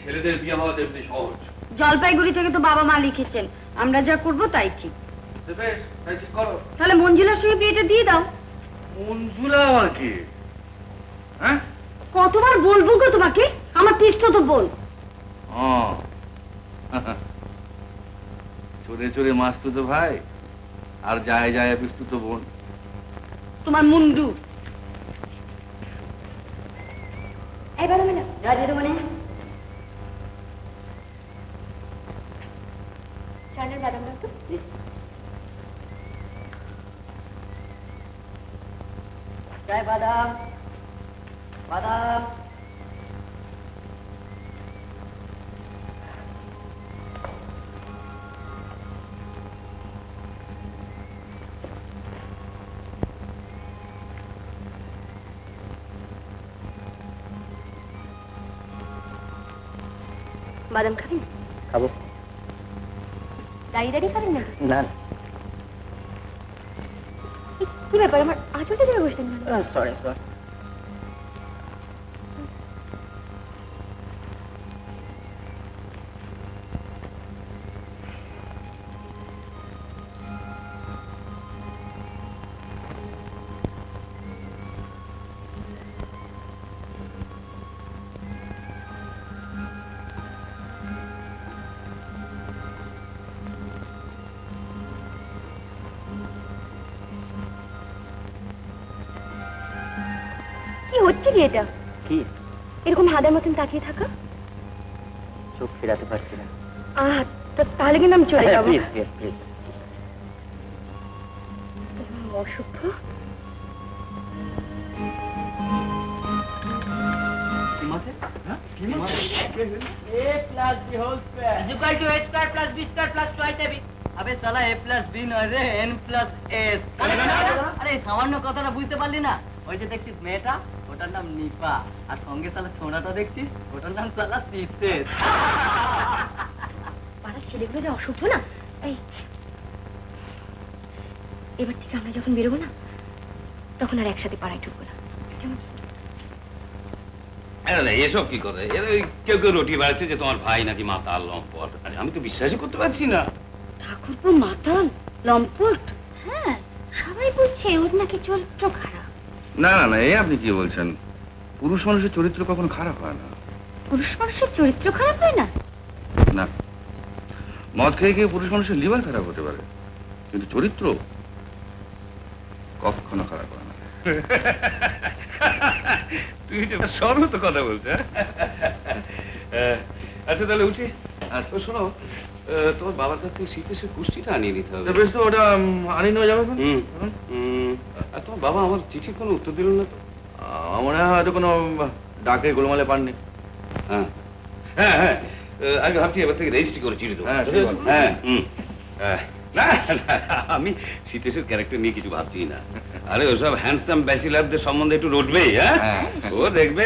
ছেলেদের বিয়ে হওয়া তেমনি সহজ জলপাইগুড়ি থেকে তো বাবা মা লিখেছেন আমরা যা করবো তাই ঠিক তাই ঠিক করো তাহলে মঞ্জুলার সঙ্গে বিয়েটা দিয়ে দাও মঞ্জুলা আর কি হ্যাঁ কতবার বলবো গো তোমাকে আমার পিস্তত তো বোন চোরে চোরে মাস্তুত ভাই আর যায় যায় পিস্তুত বোন তোমার মুন্ডু এবার মানে রাজের মানে চালের বাদাম দাও তো জয় বাদাম বাদাম বাদাম খাবেন খাবো দাঁড়িয়ে দাঁড়িয়ে খাবেন না না কি ব্যাপার আমার আঁচলটা ধরে বসলেন সরি সরি কি হচ্ছে কি এটা কি এরকম হাদার মতন তাকিয়ে থাকা চোখ ফেরাতে পারছি না তাহলে কিন্তু আমি চলে যাবো প্লিজ প্লিজ প্লিজ অসভ্য আবে সালা a plus b নয় রে n plus s আরে সামান্য কথাটা বুঝতে পারলি না ওই যে দেখছিস মেয়েটা ওটার নাম নিপা আর সঙ্গে সালা সোনাটা দেখছিস ওটার নাম সালা সিসেস পাড়ার ছেলেগুলো যে অসভ্য না এই এবার থেকে আমরা যখন বেরোবো না তখন আর একসাথে পাড়ায় ঢুকবো না কেমন এসব কি করে? কেউ কেউ রটি বাড়াচ্ছে যে তোমার ভাই নাকি মাতাল লম্পট। আমি তো বিশ্বাসই করতে পারছি না। ঠাকুরপো মাতাল লম্পট? হ্যাঁ, সবাই বলছে ওর নাকি চরিত্র খারাপ। না না না, এই আপনি কি বলছেন? পুরুষ মানুষের চরিত্র কখনো খারাপ হয় না। পুরুষ মানুষের চরিত্র খারাপ হয় না? না, মদ খেয়ে গিয়ে পুরুষ মানুষের লিভার খারাপ হতে পারে, কিন্তু চরিত্র কখনো খারাপ হয় না। তুই সরল তো কথা বলছে। আচ্ছা তাহলে উঠি। আচ্ছা শোনো, তোমার বাবার কাছ থেকে শীতে সে কুষ্টিটা আনিয়ে নিতে হবে। বেশ, তো ওটা আনিয়ে নেওয়া যাবে। আর তোমার বাবা আমার চিঠির কোনো উত্তর দিল না তো? মনে হয় হয়তো কোনো ডাকে গোলমালে পাননি। হ্যাঁ হ্যাঁ হ্যাঁ, আমি ভাবছি এবার থেকে রেজিস্ট্রি করে চিঠি দেবো। হ্যাঁ, হ্যাঁ না না, আমি শীতেশের ক্যারেক্টার নিয়ে কিছু ভাবছি না। আরে ওসব হ্যান্ডসাম ব্যাচেলারদের সম্বন্ধে একটু রটবেই। হ্যাঁ, ও দেখবে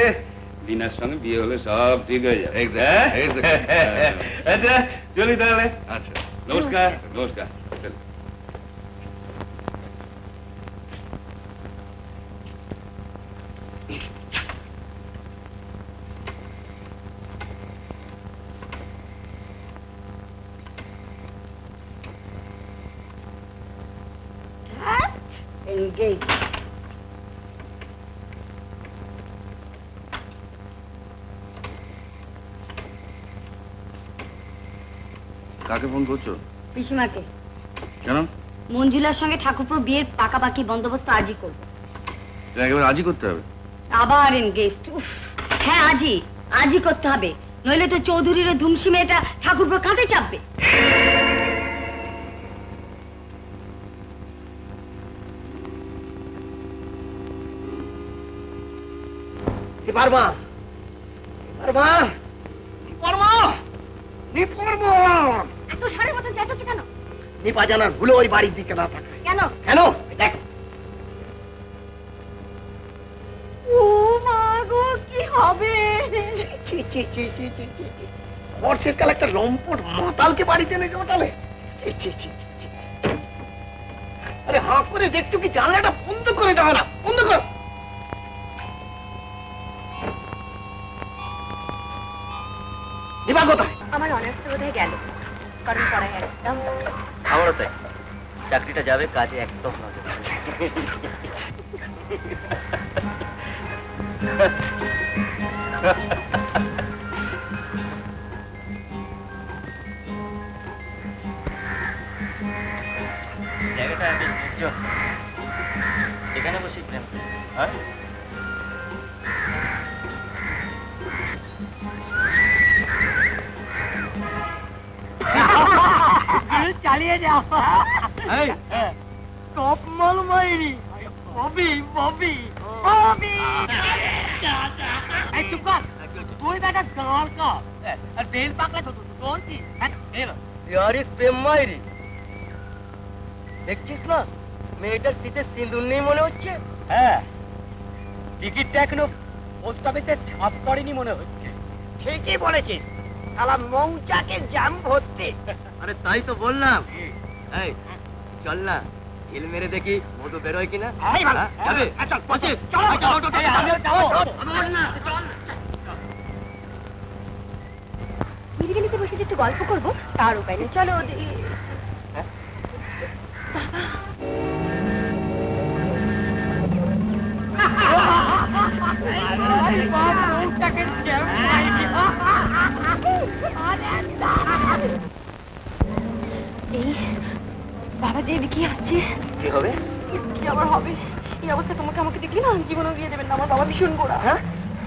দিনার সঙ্গে বিয়ে হলে সব ঠিক হয়ে যাবে। আচ্ছা চলি তাহলে। আচ্ছা, নমস্কার। নমস্কার। কাকে ফোন করছো? পিসিমাকে। কেন? মঞ্জুলার সঙ্গে ঠাকুরপুর বিয়ের পাকাপাকি বন্দোবস্ত আজই করবো। একেবারে আজই করতে হবে? আবার এনগেজড? হ্যাঁ, আজই করতে হবে, নইলে তো চৌধুরীর ধুমসি মেয়েটা ঠাকুরপুর কাঁধে চাপবে। পারবা পারবা পারবা এত সাড়ে মতন চেঁচাচ্ছে কেন? নিপা জানার ভুলো ওই বাড়ির দিকে না থাকে। কেন? কেন দেখ, ও মা গো, কি হবে? বর্ষের কাল একটা লম্পট মাতালকে বাড়িতে এনে জোটালে। আরে হাঁ করে দেখতো কি, জানলাটা বন্ধ করে দেওয়া না, বন্ধ কর। দিবা কোথায়? আমার অনার্সটা বোধহয় গেল, কারণ পড়ায় একদম। আমারও তাই, চাকরিটা যাবে, কাজে একদম নজর। জায়গাটা বেশ নির্জন, এখানে বসে প্রেম। হ্যাঁ, চালিয়ে যাও। টপ মাল মাইরি ববি ববি ববি। চুপ কর, তুই বেটা গাঁর কর আর বেল পাকলা তো তোর কি? প্রেম মাইরি দেখছিস না, মেয়েটার শীতের সিঁদুর নেই মনে হচ্ছে। হ্যাঁ, টিকিটটা এখনো পোস্ট অফিসে ছাপ পড়েনি মনে হচ্ছে। ঠিকই বলেছিস, শালা মৌচাকের জাম ভর্তি। আরে তাই তো বললাম। এই চল না, হিল মেরে দেখি মধু বেরোয় কিনা। যাবে? নিরিবিলিতে বসে যে একটু গল্প করবো তার উপায় নেই, চলো ওদিকে। বাবা যে এদিকে আসছে। কি হবে? কি আবার হবে? এই অবস্থা তোমাকে আমাকে দেখলি না, জীবনও দিয়ে দেবেন না। আমার বাবা ভীষণ গোড়া। হ্যাঁ,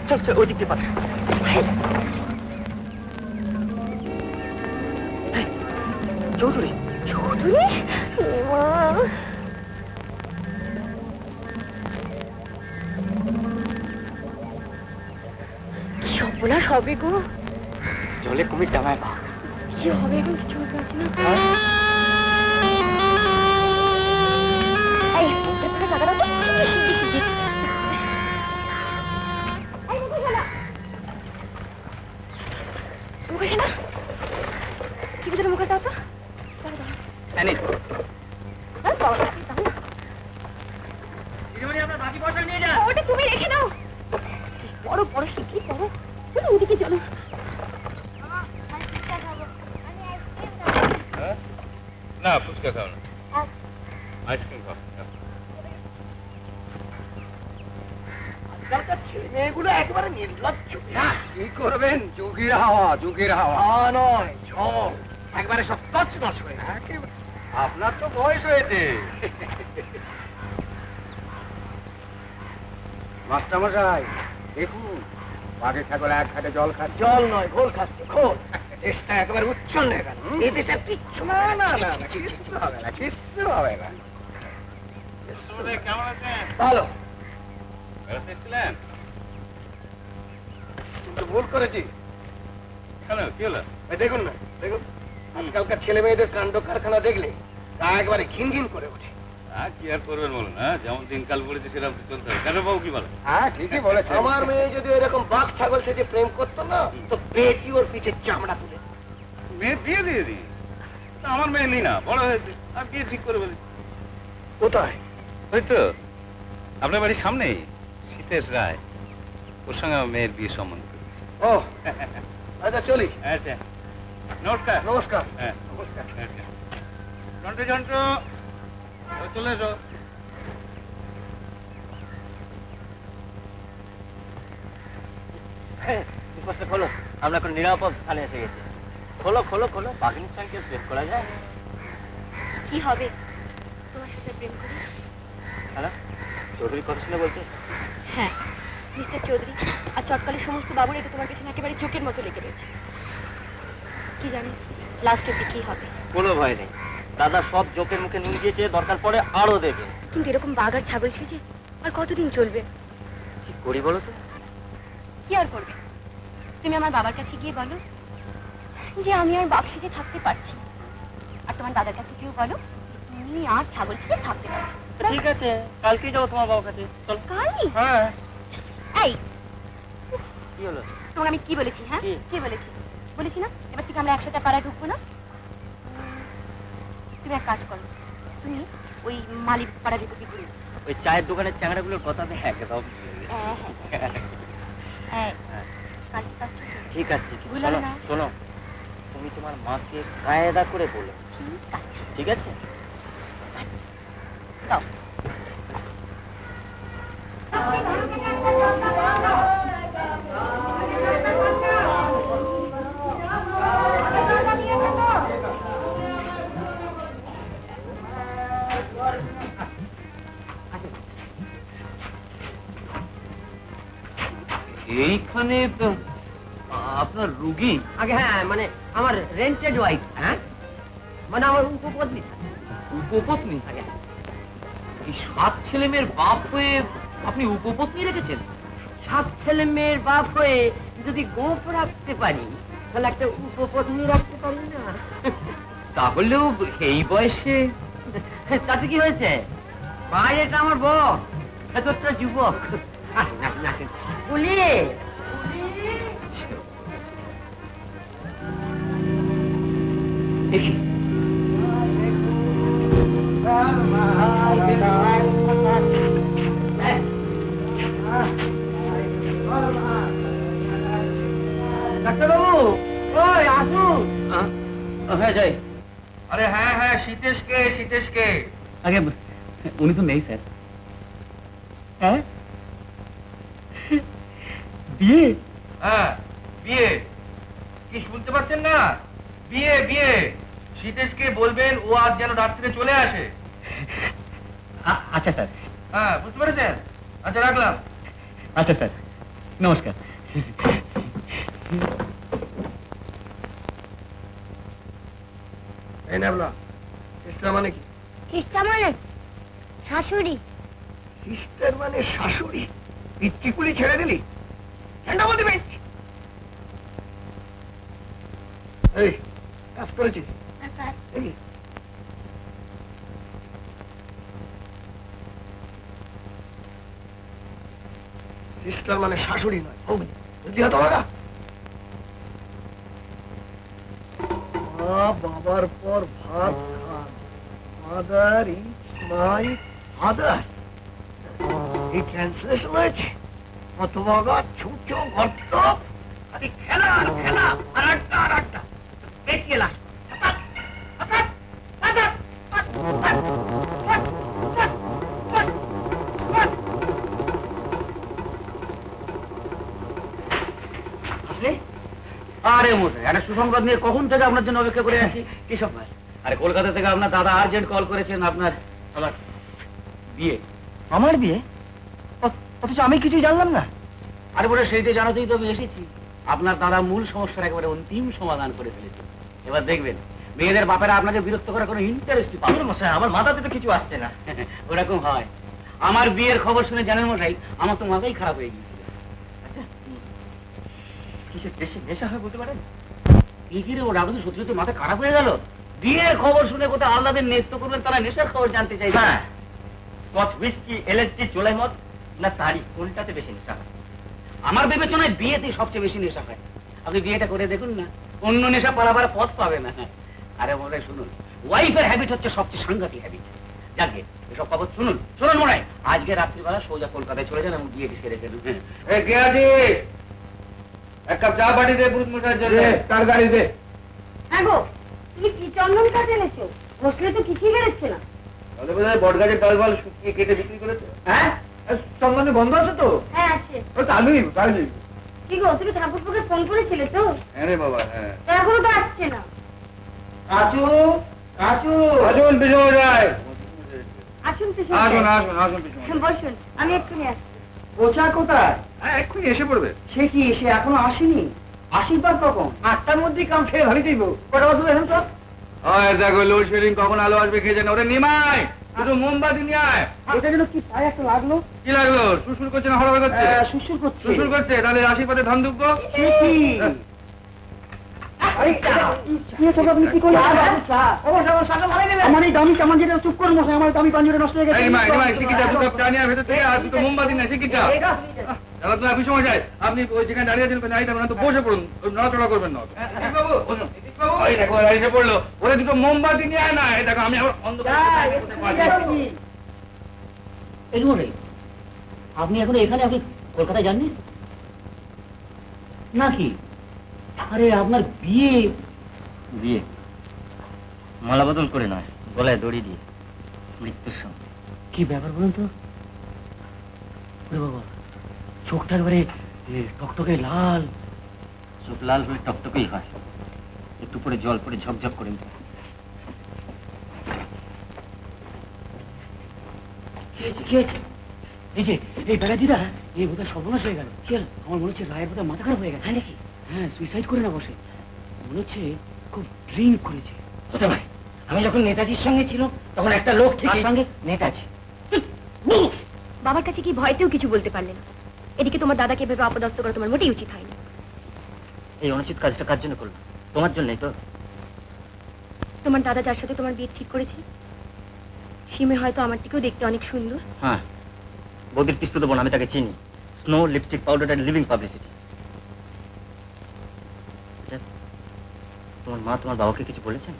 চল চল ওই দিক দিয়ে পাঠা। চৌধুরী চৌধুরী? কি সর্বনাশ হবে গো? জলে কুমির ডাঙায় পা। কি হবে এখন কিছু বুঝতে পারছি না। এই মুখটা ধরে টাকা দাও তো। মুখে না কি ভিতরে মুখে দাও তো। ওটা তুমি রেখে দাও। বড় বড় শিখি করো। না ফুচকা খাও না, আইসক্রিম খাও। আজকালকার ছেলে মেয়েগুলো একেবারে নির্লজ্জ। কি করবেন, যুগের হাওয়া, যুগের হাওয়া নয় ঝড়, একবারে সব তছনছ হয়ে। আপনার তো বয়স হয়েছে। মাস্টারমশাই দেখুন, বাঘে ছাগল এক ঘাটে জল খাচ্ছে। জল নয়, ঘোল খাচ্ছে, ঘোল। দেশটা একেবারে উচ্ছন্ন হয়ে গেল। এই দেশে কিচ্ছু না, না না না, কিচ্ছু হবে না, কিচ্ছু হবে না। কেমন আছেন? ভালো। বেড়াতে এসেছিলেন? কিন্তু ভুল করেছি। কেন, কি হলো? এই দেখুন না, দেখুন আজকালকার ছেলে মেয়েদের কাণ্ড কারখানা দেখলে তা একবারে ঘিন ঘিন করে ওঠে। কি আর করবেন বলুন, হ্যাঁ যেমন দিনকাল পড়েছে সেরকম চলতে হবে। কেন বাবু কি বলেন? হ্যাঁ ঠিকই বলেছে। আমার মেয়ে যদি এরকম বাঘ ছাগল সেজে প্রেম করতো না, তো বেটি ওর পিঠে চামড়া তুলে। মেয়ে বিয়ে দিয়ে দিই। আমার মেয়ে লি না, বড় হয়েছে, আর বিয়ে ঠিক করে বলি। কোথায়? ওই তো আপনার বাড়ির সামনেই সীতেশ রায়, ওর সঙ্গে আমার মেয়ের বিয়ে সম্বন্ধ করেছে। ও আচ্ছা চলি। আচ্ছা নমস্কার। নমস্কার। হ্যাঁ নমস্কার। যন্ত্র যন্ত্র চলে এসো। খোলো, আমরা এখন নিরাপদ স্থানে এসে গেছি। খোলো খোলো খোলো, বাঘিনীর সঙ্গে প্রেম করা যায়? কি হবে তোমার সাথে প্রেম করি? হ্যাঁ, চৌধুরী কথা শুনে বলছে। হ্যাঁ, মিস্টার চৌধুরী আর চটকালের সমস্ত বাবুরা তো তোমার পেছনে একেবারে চোখের মতো লেগে রয়েছে। কি জানি লাস্ট অব্দি কি হবে। কোনো ভয় নেই, দাদা সব জোকের মুখে নিয়ে গিয়েছে, দরকার পড়ে আরো দেবে। কিন্তু এরকম বাঘ আর ছাগল সেজে আর কতদিন চলবে? কি করি বলো তো? কি আর করবে? তুমি আমার বাবার কাছে গিয়ে বলো যে আমি আর বাঘ সেজে থাকতে পারছি, আর তোমার দাদার কাছে গিয়েও বলো তুমি আর ছাগল সেজে থাকতে পারছো। ঠিক আছে, কালকেই যাবো তোমার বাবার কাছে। চল। কালই? হ্যাঁ। এই কি হলো? তোমাকে আমি কি বলেছি? হ্যাঁ কি বলেছি? বলেছি না এবার থেকে আমরা একসাথে পাড়ায় ঢুকবো না। তুমি এক কাজ করো, তুমি ওই মালিক পাড়া ঢুকি ঘুরে। ওই চায়ের দোকানের চ্যাংড়াগুলোর কথা আমি একদম ঠিক আছে। ভুলো না। শোনো, তুমি তোমার মাকে কায়দা করে বলো। ঠিক আছে? দাও। এইখানে আপনার রুগী? আগে হ্যাঁ, মানে আমার রেন্টেড ওয়াইফ। হ্যাঁ, মানে আমার উপপত্নী। উপপত্নী? এই 7 ছেলে মেয়ের বাপ হয়ে আপনি উপপত্নী রেখেছেন? 7 ছেলে মেয়ের বাপ হয়ে যদি গোপ রাখতে পারি, তাহলে একটা উপপত্নী রাখতে পারি না? তাহলেও এই বয়সে? তাতে কি হয়েছে? বাইরেটা আমার বক, ভেতরটা যুবক। পুলিশ দেখি ডাক্তারবাবু, ওই আসুন। হ্যাঁ যাই। আরে হ্যাঁ হ্যাঁ, সীতেশকে, সীতেশকে। আগে উনি তো নেই স্যার। হ্যাঁ, বিয়ে? হ্যাঁ বিয়ে। কি শুনতে পাচ্ছেন না? বিয়ে বিয়ে। সীতেশকে বলবেন ও আজ যেন রাত থেকে চলে আসে। আচ্ছা স্যার। হ্যাঁ বুঝতে পেরেছেন? আচ্ছা রাখলাম। আচ্ছা স্যার, নমস্কার। এই না সিস্টার মানে কি? সিস্টার মানে শাশুড়ি। সিস্টার মানে শাশুড়ি? পিতৃকুলি ছেড়ে দিলি? ঠান্ডা বলতে পেরেছি। এই কাজ করেছিস? সিস্টার মানে শাশুড়ি নয়, বুদ্ধি হতো না। বাবার পর ভাত খান, মাদার ইজ মাই ফাদার। এই ট্রান্সলেশন হয়েছে। কত বাবা ছুটো গর্ত, খালি খেলা আর খেলা, আর একটা আর একটা। পেটিয়ে লাস। মশাই, একটা সুসংবাদ নিয়ে কখন থেকে আপনার জন্য অপেক্ষা করে আছি। কি সংবাদ? আরে কলকাতা থেকে আপনার দাদা আর্জেন্ট কল করেছেন, আমার বিয়ে। আমার বিয়ে? অথচ আমি কিছুই জানলাম না। আরে বলে সেইটা জানাতেই তো আমি এসেছি। আপনার দাদা মূল সমস্যার একেবারে অন্তিম সমাধান করে ফেলেছে। এবার দেখবেন মেয়েদের বাপেরা আপনাকে বিরক্ত করার কোনো ইন্টারেস্টই পাবে না। মশাই, আমার মাথাতে তো কিছু আসছে না। ওরকম হয়। আমার বিয়ের খবর শুনে জানেন মশাই, আমার তো মাথাই খারাপ হয়ে গিয়েছিল। আচ্ছা, কিসের দেশে নেশা হয় বলতে পারেন? এগিয়ে ওর আগে সত্যি সত্যি মাথা খারাপ হয়ে গেল। বিয়ের খবর শুনে কোথাও আল্লাদের নেস্ত করবেন, তারা নেশার খবর জানতে চাই। হ্যাঁ, স্কচ হুইস্কি, এলএসডি, চোলাই মদ না তারি, কোনটাতে বেশি নেশা হয়? আমার বিবেচনায় বিয়েতেই সবচেয়ে বেশি নেশা হয়। আপনি বিয়েটা করে দেখুন না, অন্য নেশা পালাবার পথ পাবে না। আরে মনে শুনুন, ওয়াইফের হ্যাবিট হচ্ছে সবচেয়ে সাংঘাতিক হ্যাবিট। যাকে এসব খবর শুনুন শুনুন মনে হয়, আজকে রাত্রিবেলা সোজা কলকাতায় চলে যান এবং বিয়েটি সেরে ফেলুন। এক কাপ চা পাঠিয়ে দে পুরুষ মশাইয়ের জন্য। তার গাড়ি দে। হ্যাঁ গো, তুমি কি চন্দন কাঠ এনেছো? বসলে তো কিছুই বেরোচ্ছে না। তাহলে বোধহয় বট গাছের ডাল ফাল শুকিয়ে কেটে বিক্রি করেছে। হ্যাঁ, সম্বন্ধে বন্ধ আছে তো? হ্যাঁ আছে। ও চালু চালু। কি গো, তুমি ঠাকুরপুকে ফোন করেছিলে তো? হ্যাঁ রে বাবা, হ্যাঁ। তা এখনো তো আসছে না। কাচু কাচু আসুন পিছনে যায়। আসুন তো আসুন আসুন আসুন পিছনে। বসুন, আমি এক্ষুনি আসছি। ওচা কোথায়? হ্যাঁ এক্ষুনি এসে পড়বে। সে কি, সে এখনো আসেনি? আশীর্বাদ কখন? 8টার মধ্যেই কাম খেয়ে ভাবি দিব। কটা বছর এখন তো? দেখো লোডশেডিং কখন আলো আসবে কে জানে। ওরে নিমাই, শুধু মোমবাতি নিয়ে আয়। এটা যেন কি পায়ে একটা লাগলো। কি লাগলো? সুসুর করছে না হড়বড় করছে? সুসুর করছে। সুসুর করছে, তাহলে আশীর্বাদে ধান দুব্বো। সে কি? আরে কি সব আপনি কি করলেন? আমার এই দামি চামান যেটা চুপ করে মশাই, আমার দামি পাঞ্জরে নষ্ট হয়ে গেছে। এই নিমাই শিকিটা দুটো চা নিয়ে ভেতর থেকে, আর দুটো মোমবাতি না শিকিটা। দাদা তুমি অফিস সময় যায়, আপনি ওই যেখানে দাঁড়িয়ে আছেন দাঁড়িয়ে থাকবেন না, তো বসে পড়ুন, নড়াচড়া করবেন না। ওই দেখো ওরা এসে পড়লো। ওরা দুটো মোমবাতি নিয়ে আয় না। এই দেখো আমি আবার অন্ধকার আপনি এখন এখানে, আপনি কলকাতায় যাননি নাকি? আরে আপনার বিয়ে? বিয়ে মালা বদল করে নয়, গলায় দড়ি দিয়ে, মৃত্যুর সঙ্গে। কি ব্যাপার বলুন তো? ওরে বাবা, চোখটা একেবারে টকটকে লাল। চোখ লাল হলে টকটকেই হয়, একটু পরে জল পরে ঝকঝক করে। কি হয়েছে? এই যে এই বেড়াদিদা, এই বোধহয় সর্বনাশ হয়ে গেল। কি হল? আমার মনে হচ্ছে রায়ের বোধহয় মাথা খারাপ হয়ে গেছে। নাকি? হ্যাঁ, সুইসাইড করে না বসে, মনে হচ্ছে খুব ড্রিঙ্ক করেছে। হতে পারে। আমি যখন নেতাজির সঙ্গে ছিল তখন একটা লোক ঠিক সঙ্গে নেতাজি। বাবার কাছে কি ভয়তেও কিছু বলতে পারলে না? এদিকে তোমার দাদাকে ভেবে অপদস্থ করা তোমার মোটেই উচিত হয়নি। এই অনুচিত কাজটা কার জন্য করলো? তোমার জন্যই তো। তোমার দাদা যার সাথে তোমার বিয়ে ঠিক করেছে, সিমে হয়তো আমার থেকেও দেখতে অনেক সুন্দর। হ্যাঁ, বৌদির পিস্তু দেবো, আমি তাকে চিনি। Snow, lipstick, powder and living publicity. তোমার মা তোমার বাবাকে কিছু বলেছেন?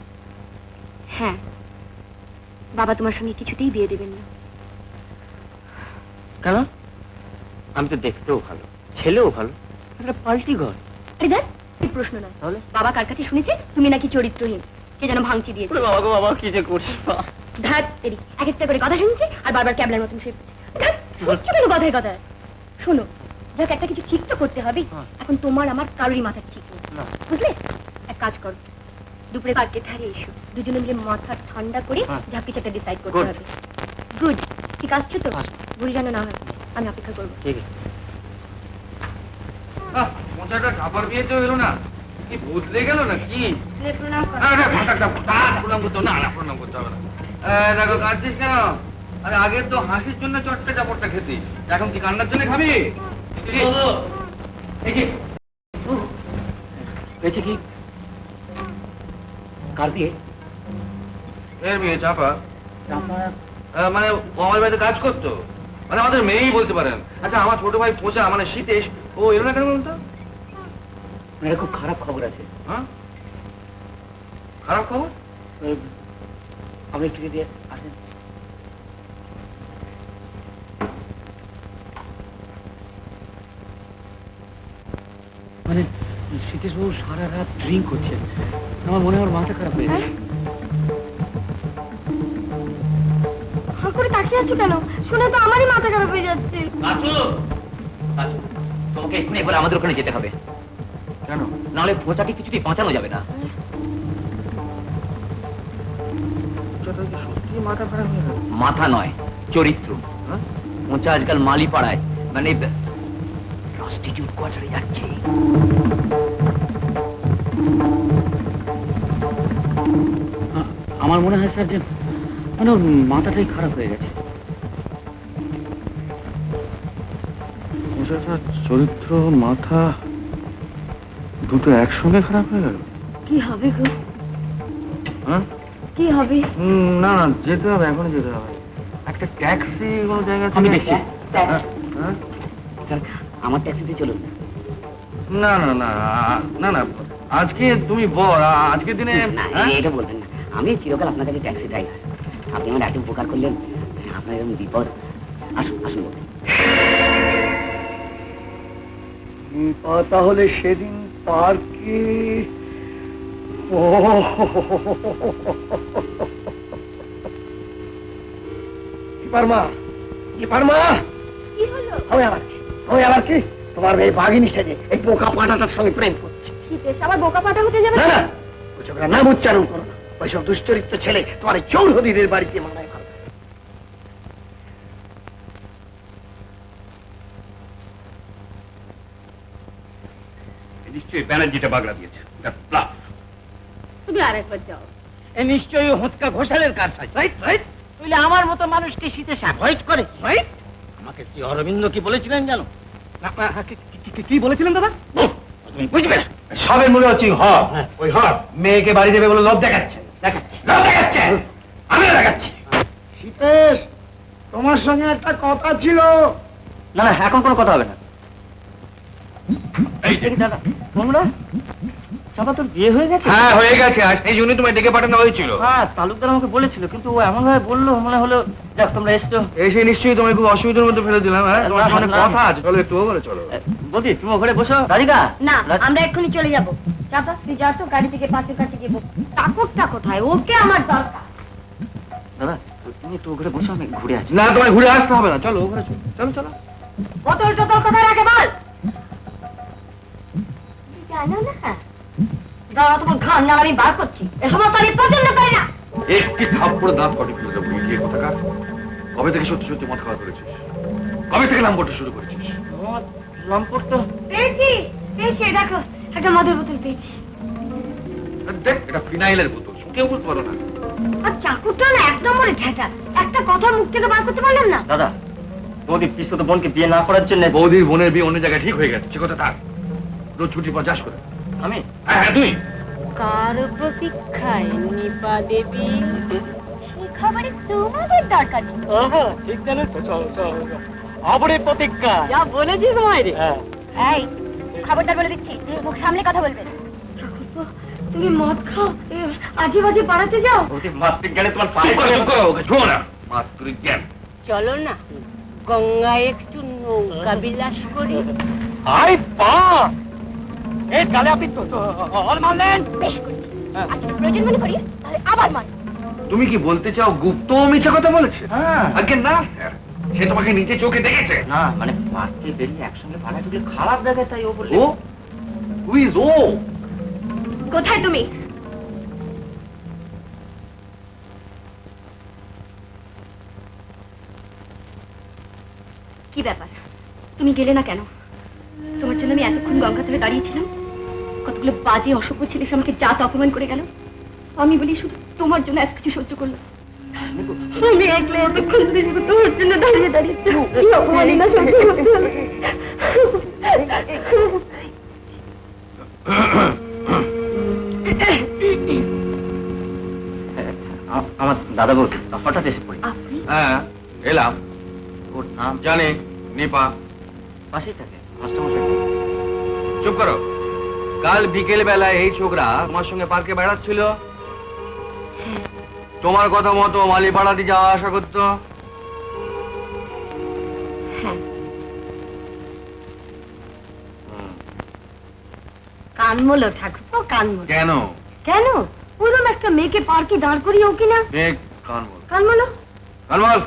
হ্যাঁ, বাবা তোমার সঙ্গে কিছুতেই বিয়ে দেবেন না। কেন? আমি তো দেখতেও ভালো, ছেলেও ভালো, একটা পাল্টি ঘর। আরে দেখ, এই প্রশ্ন নয়। তাহলে বাবা কার কাছে শুনেছে তুমি নাকি চরিত্রহীন, কে যেন ভাঙচি দিয়েছে। বাবা গো বাবা, কি যে করছি। ধ্যাত তেরি, এক একটা করে কথা শুনছে আর বারবার ক্যাবলার মতন শুয়ে পড়ছে। ধ্যাত, হচ্ছে কেন কথায় কথায়? শোনো, যাক একটা কিছু ঠিক তো করতে হবে। এখন তোমার আমার কারোরই মাথা ঠিক নেই, বুঝলে? এক কাজ করো, দুপুরে পার্কে ধারে এসো, দুজনে মিলে মাথা ঠান্ডা করে যা কিছু একটা ডিসাইড করতে হবে। গুড, ঠিক আসছো তো? ভুল যেন না হয়, আমি অপেক্ষা করবো। ঠিক আছে। মশাটা খাবার বিয়ে তো এলো না, কি বদলে গেল না কি? প্রণাম করো। প্রণাম করতে হবে না, প্রণাম করতে হবে না। দেখো কাঁদছিস কেন? আরে আগে তো হাসির জন্য চটটা চাপড়টা খেতি, এখন কি কান্নার জন্য খাবি? হয়েছে কি? কার বিয়ে? এর মেয়ে চাপা, চাপা মানে ও আমার বাড়িতে কাজ করতো, মানে আমাদের মেয়েই বলতে পারেন। আচ্ছা আমার ছোট ভাই পূজা, মানে শীতেশ, ও এলো না কেন বলুন তো? এটা খুব খারাপ খবর আছে। হ্যাঁ, খারাপ খবর? আপনি একটু দিয়ে আসেন। মানে শীতেশ বাবু সারা রাত ড্রিঙ্ক করছেন, আমার মনে হয় মাথা খারাপ হয়ে গেছে। হাঁ করে তাকিয়ে আছো কেন? শুনে তো আমারই মাথা খারাপ হয়ে যাচ্ছে। তোমাকে এক্ষুনি একবার আমাদের ওখানে যেতে হবে। কেন? নাহলে পচাকে কিছুতেই বাঁচানো যাবে না। সত্যি মাথা খারাপ হয়ে গেল। মাথা নয়, চরিত্র। পচা আজকাল মালি পাড়ায়, মানে প্রস্টিটিউট কোয়ার্টারে যাচ্ছে। আমার মনে হয় স্যার যে মানে ওর মাথাটাই খারাপ হয়ে গেছে। চরিত্র মাথা দুটো একসঙ্গে খারাপ হয়ে গেল। কি হবে গো? হ্যাঁ, কি হবে? না না, যেতে হবে, এখন যেতে হবে। একটা ট্যাক্সি কোনো জায়গায় আমি দেখছি। হ্যাঁ? আমার ট্যাক্সিতে চলুন। না না না না না, আজকে তুমি বল, আজকের দিনে না, এটা বলবেন না। আমি চিরকাল আপনার কাছে ট্যাক্সি ড্রাইভার। আপনি আমার এত উপকার করলেন, আপনার এরকম বিপদ। আসুন আসুন। তাহলে সেদিন পার্কে কি হলো? আবার কি তোমার মেয়ে বাঘিনী সেজে এই বোকা পাটাটার সঙ্গে প্রেম করছে? শীতেশ আবার বোকা পাটা হতে যাবে? না না, ওইসব নাম উচ্চারণ করো না। ওইসব দুশ্চরিত্র ছেলে তোমার চৌধুরীদের বাড়িতে মানায় ভালো। নিশ্চয়ই ব্যানার্জিটা বাগড়া দিয়েছে। তুমি আরেকবার যাও। এ নিশ্চয়ই হোঁচকা ঘোষালের কাজ। Right right. তাহলে আমার মতো মানুষকে শীতে অ্যাভয়েড করে। রাইট। আমাকে শ্রী অরবিন্দ কি বলেছিলেন জানো? কি বলেছিলেন দাদা? তুমি বুঝবে না। সবে মনে হচ্ছে ওই মেয়েকে বাড়ি দেবে বলে লোভ দেখাচ্ছে। লোভ দেখাচ্ছে, আমিও দেখাচ্ছি। শীতেশ, তোমার সঙ্গে একটা কথা ছিল। না না, এখন কোনো কথা হবে না। এই যে দাদা, তোমরা চাপা তোর বিয়ে হয়ে গেছে? হ্যাঁ হয়ে গেছে, আর সেই জন্যই তোমায় ডেকে পাঠানো হয়েছিল। হ্যাঁ, তালুকদার আমাকে বলেছিল, কিন্তু ও এমন ভাবে বললো মনে হলো যাক তোমরা এসছো। এসে নিশ্চয়ই তোমায় খুব অসুবিধার মধ্যে ফেলে দিলাম। হ্যাঁ, তোমার সঙ্গে না, কথা আছে, চলো একটু ওখানে চলো। বৌদি তুমি ওখানে বসো। রাধিকা না, আমরা এক্ষুনি চলে যাবো। চাপা, তুই যা তো, গাড়ি থেকে পাশের কাছে গিয়ে বস। ঠাকুরটা কোথায়? ওকে আমার দরকার। দাদা তুমি একটু ওখানে বসো, আমি ঘুরে আসি। না, তোমায় ঘুরে আসতে হবে না, চলো ওখানে চলো। চলো চলো। বোতল টোতল কোথায় রাখে বল। জানো না, দাঁড়া, তোমার ঘাম না আমি বার করছি। এ সমস্ত আমি পছন্দ করি না। একটি থাপ্পড় দাঁত কটি ফেলে দেবো। গিয়ে কোথাকার কবে থেকে সত্যি সত্যি মাথা খারাপ করেছিস? কবে থেকে নাম শুরু করেছিস? লম্পট তো পেয়েছি, দেখো একটা মদের বোতল পেয়েছি। দেখ, এটা ফিনাইলের বোতল, কেউ বলতে পারো না। আর চাকুটা না এক নম্বরে ঘেঁটা। একটা কথা মুখ থেকে বার করতে পারলাম না। দাদা, বৌদি পিসতো বোনকে বিয়ে না করার জন্য। বৌদির বোনের বিয়ে অন্য জায়গায় ঠিক হয়ে গেছে, সে কথা থাক। রোজ ছুটি পর যাস করে। আমি হ্যাঁ হ্যাঁ, তুই কার প্রতীক্ষায় নিপা দেবী? সে খবরে তোমাদের দরকার নেই। ঠিক জানো তো, চলো চলো। আবরে প্রতিজ্ঞা যা বলেছিস মায়ের। হ্যাঁ। এই, খবরদার বলে দিচ্ছি, মুখ সামনে কথা বলবে। তুমি মদ খাও, আজে বাজে পাড়াতে যাও। বৌদি মাতৃক জ্ঞানে তোমার চুপ পায়ে করো, চুপ করো, ওকে ছুঁয়ো না। মাতৃ জ্ঞান। চলো না, গঙ্গায় একটু নৌকা বিলাস করি। আই পা এই গালে আপনি তো অল মারলেন। বেশ করছি, আজকে প্রয়োজন মনে করি তাহলে আবার মান। তুমি কি বলতে চাও গুপ্ত মিথ্যা কথা বলেছে? হ্যাঁ। আগে না, সে তোমাকে নিজে চোখে দেখেছে। না মানে পাঁচকে বেরিয়ে একসঙ্গে পাড়া ঢুকলে খারাপ দেখায়, তাই ও বললো। ও হু ইজ ও? কোথায় তুমি? কি ব্যাপার, তুমি গেলে না কেন? তোমার জন্য আমি এতক্ষণ গঙ্গা ধরে দাঁড়িয়েছিলাম। কতগুলো বাজে অসভ্য ছেলে আমাকে জাত অপমান করে গেল। আমি বলি শুধু তোমার জন্য এত কিছু সহ্য করলাম। আমি একলা এতক্ষণ ধরে শুধু তোমার জন্য দাঁড়িয়ে দাঁড়িয়েছি। কি অপমানই না সহ্য করতে হলো। আমার দাদা বৌদি হঠাৎ এসে পড়ি। আপনি? হ্যাঁ এলাম। ওর নাম জানি, নিপা। পাশেই থাকে, মাস্টারমশাই। চুপ করো। কাল বিকেল বেলায় এই ছোকরা তোমার সঙ্গে পার্কে বেড়াচ্ছিল। তোমার কথা মতো মালিপাড়াতে যাওয়া আসা করতো। কানমোলো ঠাকুর, কানমোলো। কেন? কেন? ওরম একটা মেয়েকে পার্কে দাঁড় করিয়ে ও কিনা দেখ, কানমল কানমোলো। কানমল।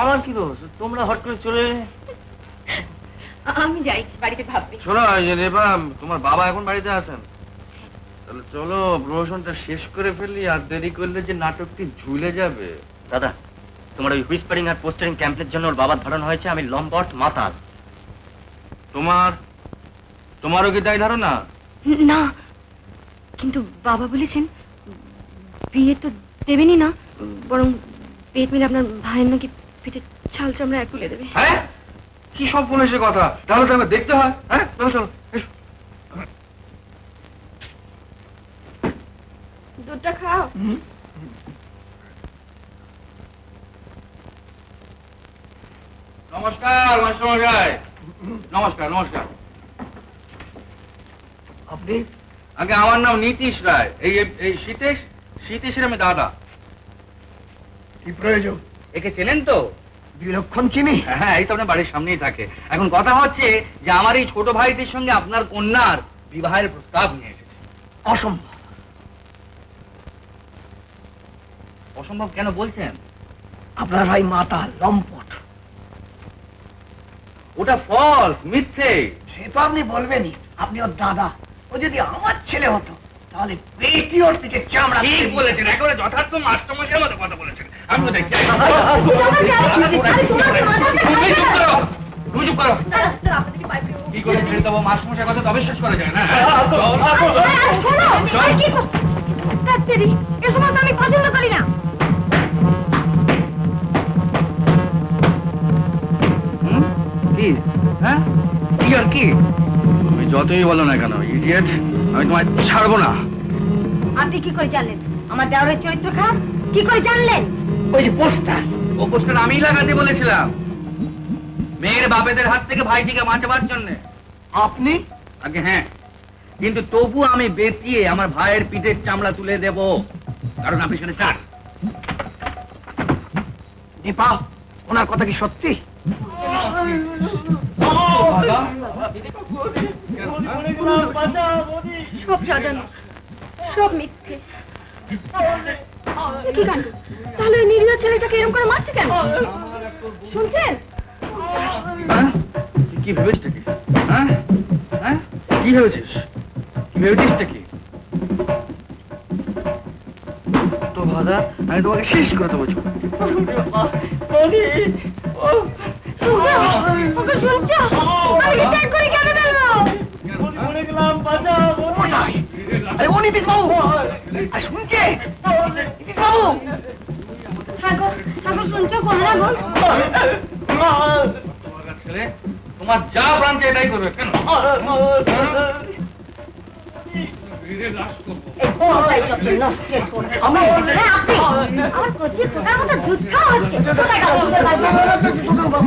আমার কি দোষ, তোমরা হট করে চলে এলে। আমি যাই বাড়িতে ভাববে। শোনো এই যে রেবা, তোমার বাবা এখন বাড়িতে আছেন, তাহলে চলো প্রমোশনটা শেষ করে ফেললি, আর দেরি করলে যে নাটকটি ঝুলে যাবে। দাদা, তোমার ওই হুইসপারিং আর পোস্টারিং ক্যাম্পের জন্য ওর বাবার ধারণা হয়েছে আমি লম্পট মাতাল। তোমারও কি তাই ধারণা? না, কিন্তু বাবা বলেছেন বিয়ে তো দেবেনই না, বরং পেট মিলে আপনার ভাইয়ের নাকি পেটে ছাল চামড়া এক তুলে দেবে। হ্যাঁ, কি সব বলেছে কথা? তাহলে তো আমার দেখতে হয়। হ্যাঁ চলো চলো, এসো। দুধটা খাও। নমস্কার মাস্টারমশাই। নমস্কার নমস্কার। আপনি? আগে আমার নাম নীতিশ রায়, এই শীতেশের আমি দাদা। কি প্রয়োজন? একে চেনেন তো? বিলক্ষণ চিনি। হ্যাঁ, এই তো আপনার বাড়ির সামনেই থাকে। এখন কথা হচ্ছে যে আমার এই ছোট ভাইদের সঙ্গে আপনার কন্যার বিবাহের প্রস্তাব নিয়ে এসেছে। অসম্ভব। অসম্ভব কেন বলছেন? আপনার ভাই মাতাল, লম্পট। ওটা ফলস, মিথ্যে। সে তো আপনি বলবেনই, আপনি ওর দাদা। ও যদি আমার ছেলে হতো তাহলে পেটি ওর থেকে চামড়া। ঠিক বলেছেন, একেবারে যথার্থ মাস্টারমশাইয়ের মতো কথা বলেছেন। আমি তো দেখছি। তুমি চুপ করো, তুমি চুপ করো। কি করে ছেড়ে দেবো? মাস্টারমশাইয়ের কথা তো অবিশ্বাস করা যায় না। আমি পছন্দ করি না। কি? হ্যাঁ, কি আর কি? তুমি যতই বলো না কেন ইডিয়েট, আমি তোমায় ছাড়বো না। আপনি কি করে জানলেন আমার দেওরের চরিত্র খারাপ? কি করে জানলেন? ওই যে পোস্টার, ও পোস্টার আমিই লাগাতে বলেছিলাম, মেয়ের বাপেদের হাত থেকে ভাইটিকে বাঁচাবার জন্য। আপনি? আগে হ্যাঁ, কিন্তু তবু আমি বেঁচিয়ে আমার ভাইয়ের পিঠের চামড়া তুলে দেব, কারণ আপনি সেটা চান। দীপা, ওনার কথা কি সত্যি? সব সাজানো, সব মিথ্যে। কি কাণ্ড! তাহলে ওই নিরীহ ছেলেটাকে এরকম করে মারছে কেন? শুনছেন? কি ভেবেছিস কি? হ্যাঁ হ্যাঁ, কি ভেবেছিস? কি ভেবেছিসটা কি? তো ভাদা, আমি তোমাকে শেষ করে দেবো। আরে ও নীতিশ বাবু, শুনছে? নীতিশ বাবু, শুনছো? কোন ছেলে, তোমার যা প্রান্তে এটাই করবে। কেন?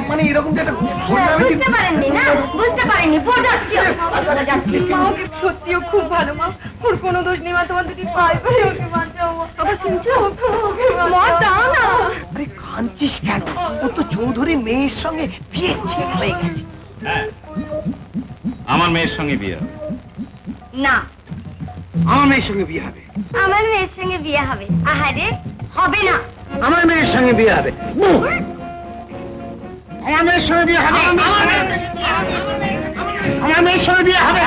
মানে এরকম বুঝতে পারেননি না? বুঝতে পারেননি? সত্যিও খুব ভালো মা, ওর কোনো দোষ নেই মা, তোমার দুটি পায়ে পড়ে ওকে বাঁচাও। আবার শুনছো? মা দাও না। আরে কাঁদছিস কেন? ও তো চৌধুরী মেয়ের সঙ্গে বিয়ে ঠিক হয়ে গেছে। আমার মেয়ের সঙ্গে বিয়ে। না, আমার মেয়ের সঙ্গে বিয়ে হবে। আমার মেয়ের সঙ্গে বিয়ে হবে। আহারে, হবে না। আমার মেয়ের সঙ্গে বিয়ে হবে। আমার মেয়ের সঙ্গে বিয়ে হবে। আমার মেয়ের সঙ্গে বিয়ে হবে।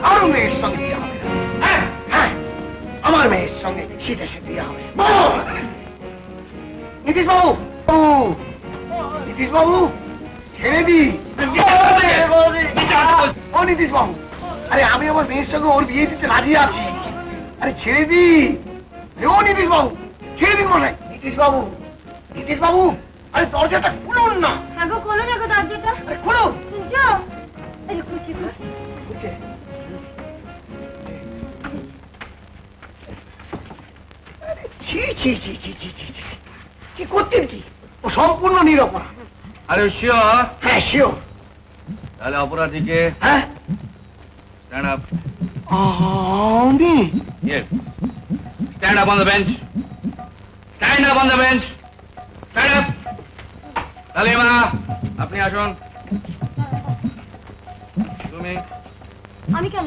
আমার মেয়ের সঙ্গে বিয়ে হবে। হ্যাঁ, আমার মেয়ের সঙ্গে শীতেশে বিয়ে হবে। নীতিশ বাবু, নীতিশ বাবু, ছেড়ে দি। ও নীতিশ বাবু, আরে আমি আমার মেয়ের সঙ্গে ওর বিয়ে দিতে রাজি আছি। আরে ছেড়ে দি। ও নীতিশ বাবু, ছেড়ে দিন মনে। নীতিশ বাবু, নীতিশ বাবু, আরে দরজাটা খুলুন না। হ্যাঁ গো, খোলো না গো দরজাটা। আরে খুলুন। শুনছো? এই যে খুলছি। ছি ছি ছি ছি ছি ছি ছি। কি করতেন কি? ও সম্পূর্ণ নিরপরাধ। আরে শিওর? হ্যাঁ শিওর। তাহলে অপরাধীকে হ্যাঁ, স্ট্যান্ড আপ। আমি? Yes. Stand up on the bench. Stand up on the bench. Stand up. Talima, আপনি আসুন। তুমি আমি কেন?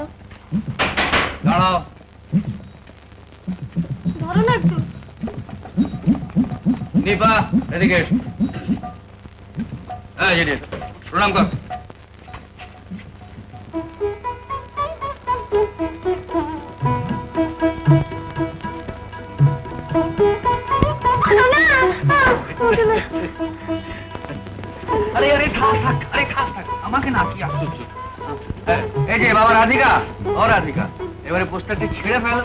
দাঁড়াও। ধরো না একটু। নিপা এদিকে এসো। হ্যাঁ জেঠি প্রণাম কর। আরে আরে থাক থাক, আরে থাক থাক, আমাকে না কি আশ্চর্য। এই যে বাবা রাধিকা, ও রাধিকা, এবারে পোস্টারটি ছিঁড়ে ফেলো।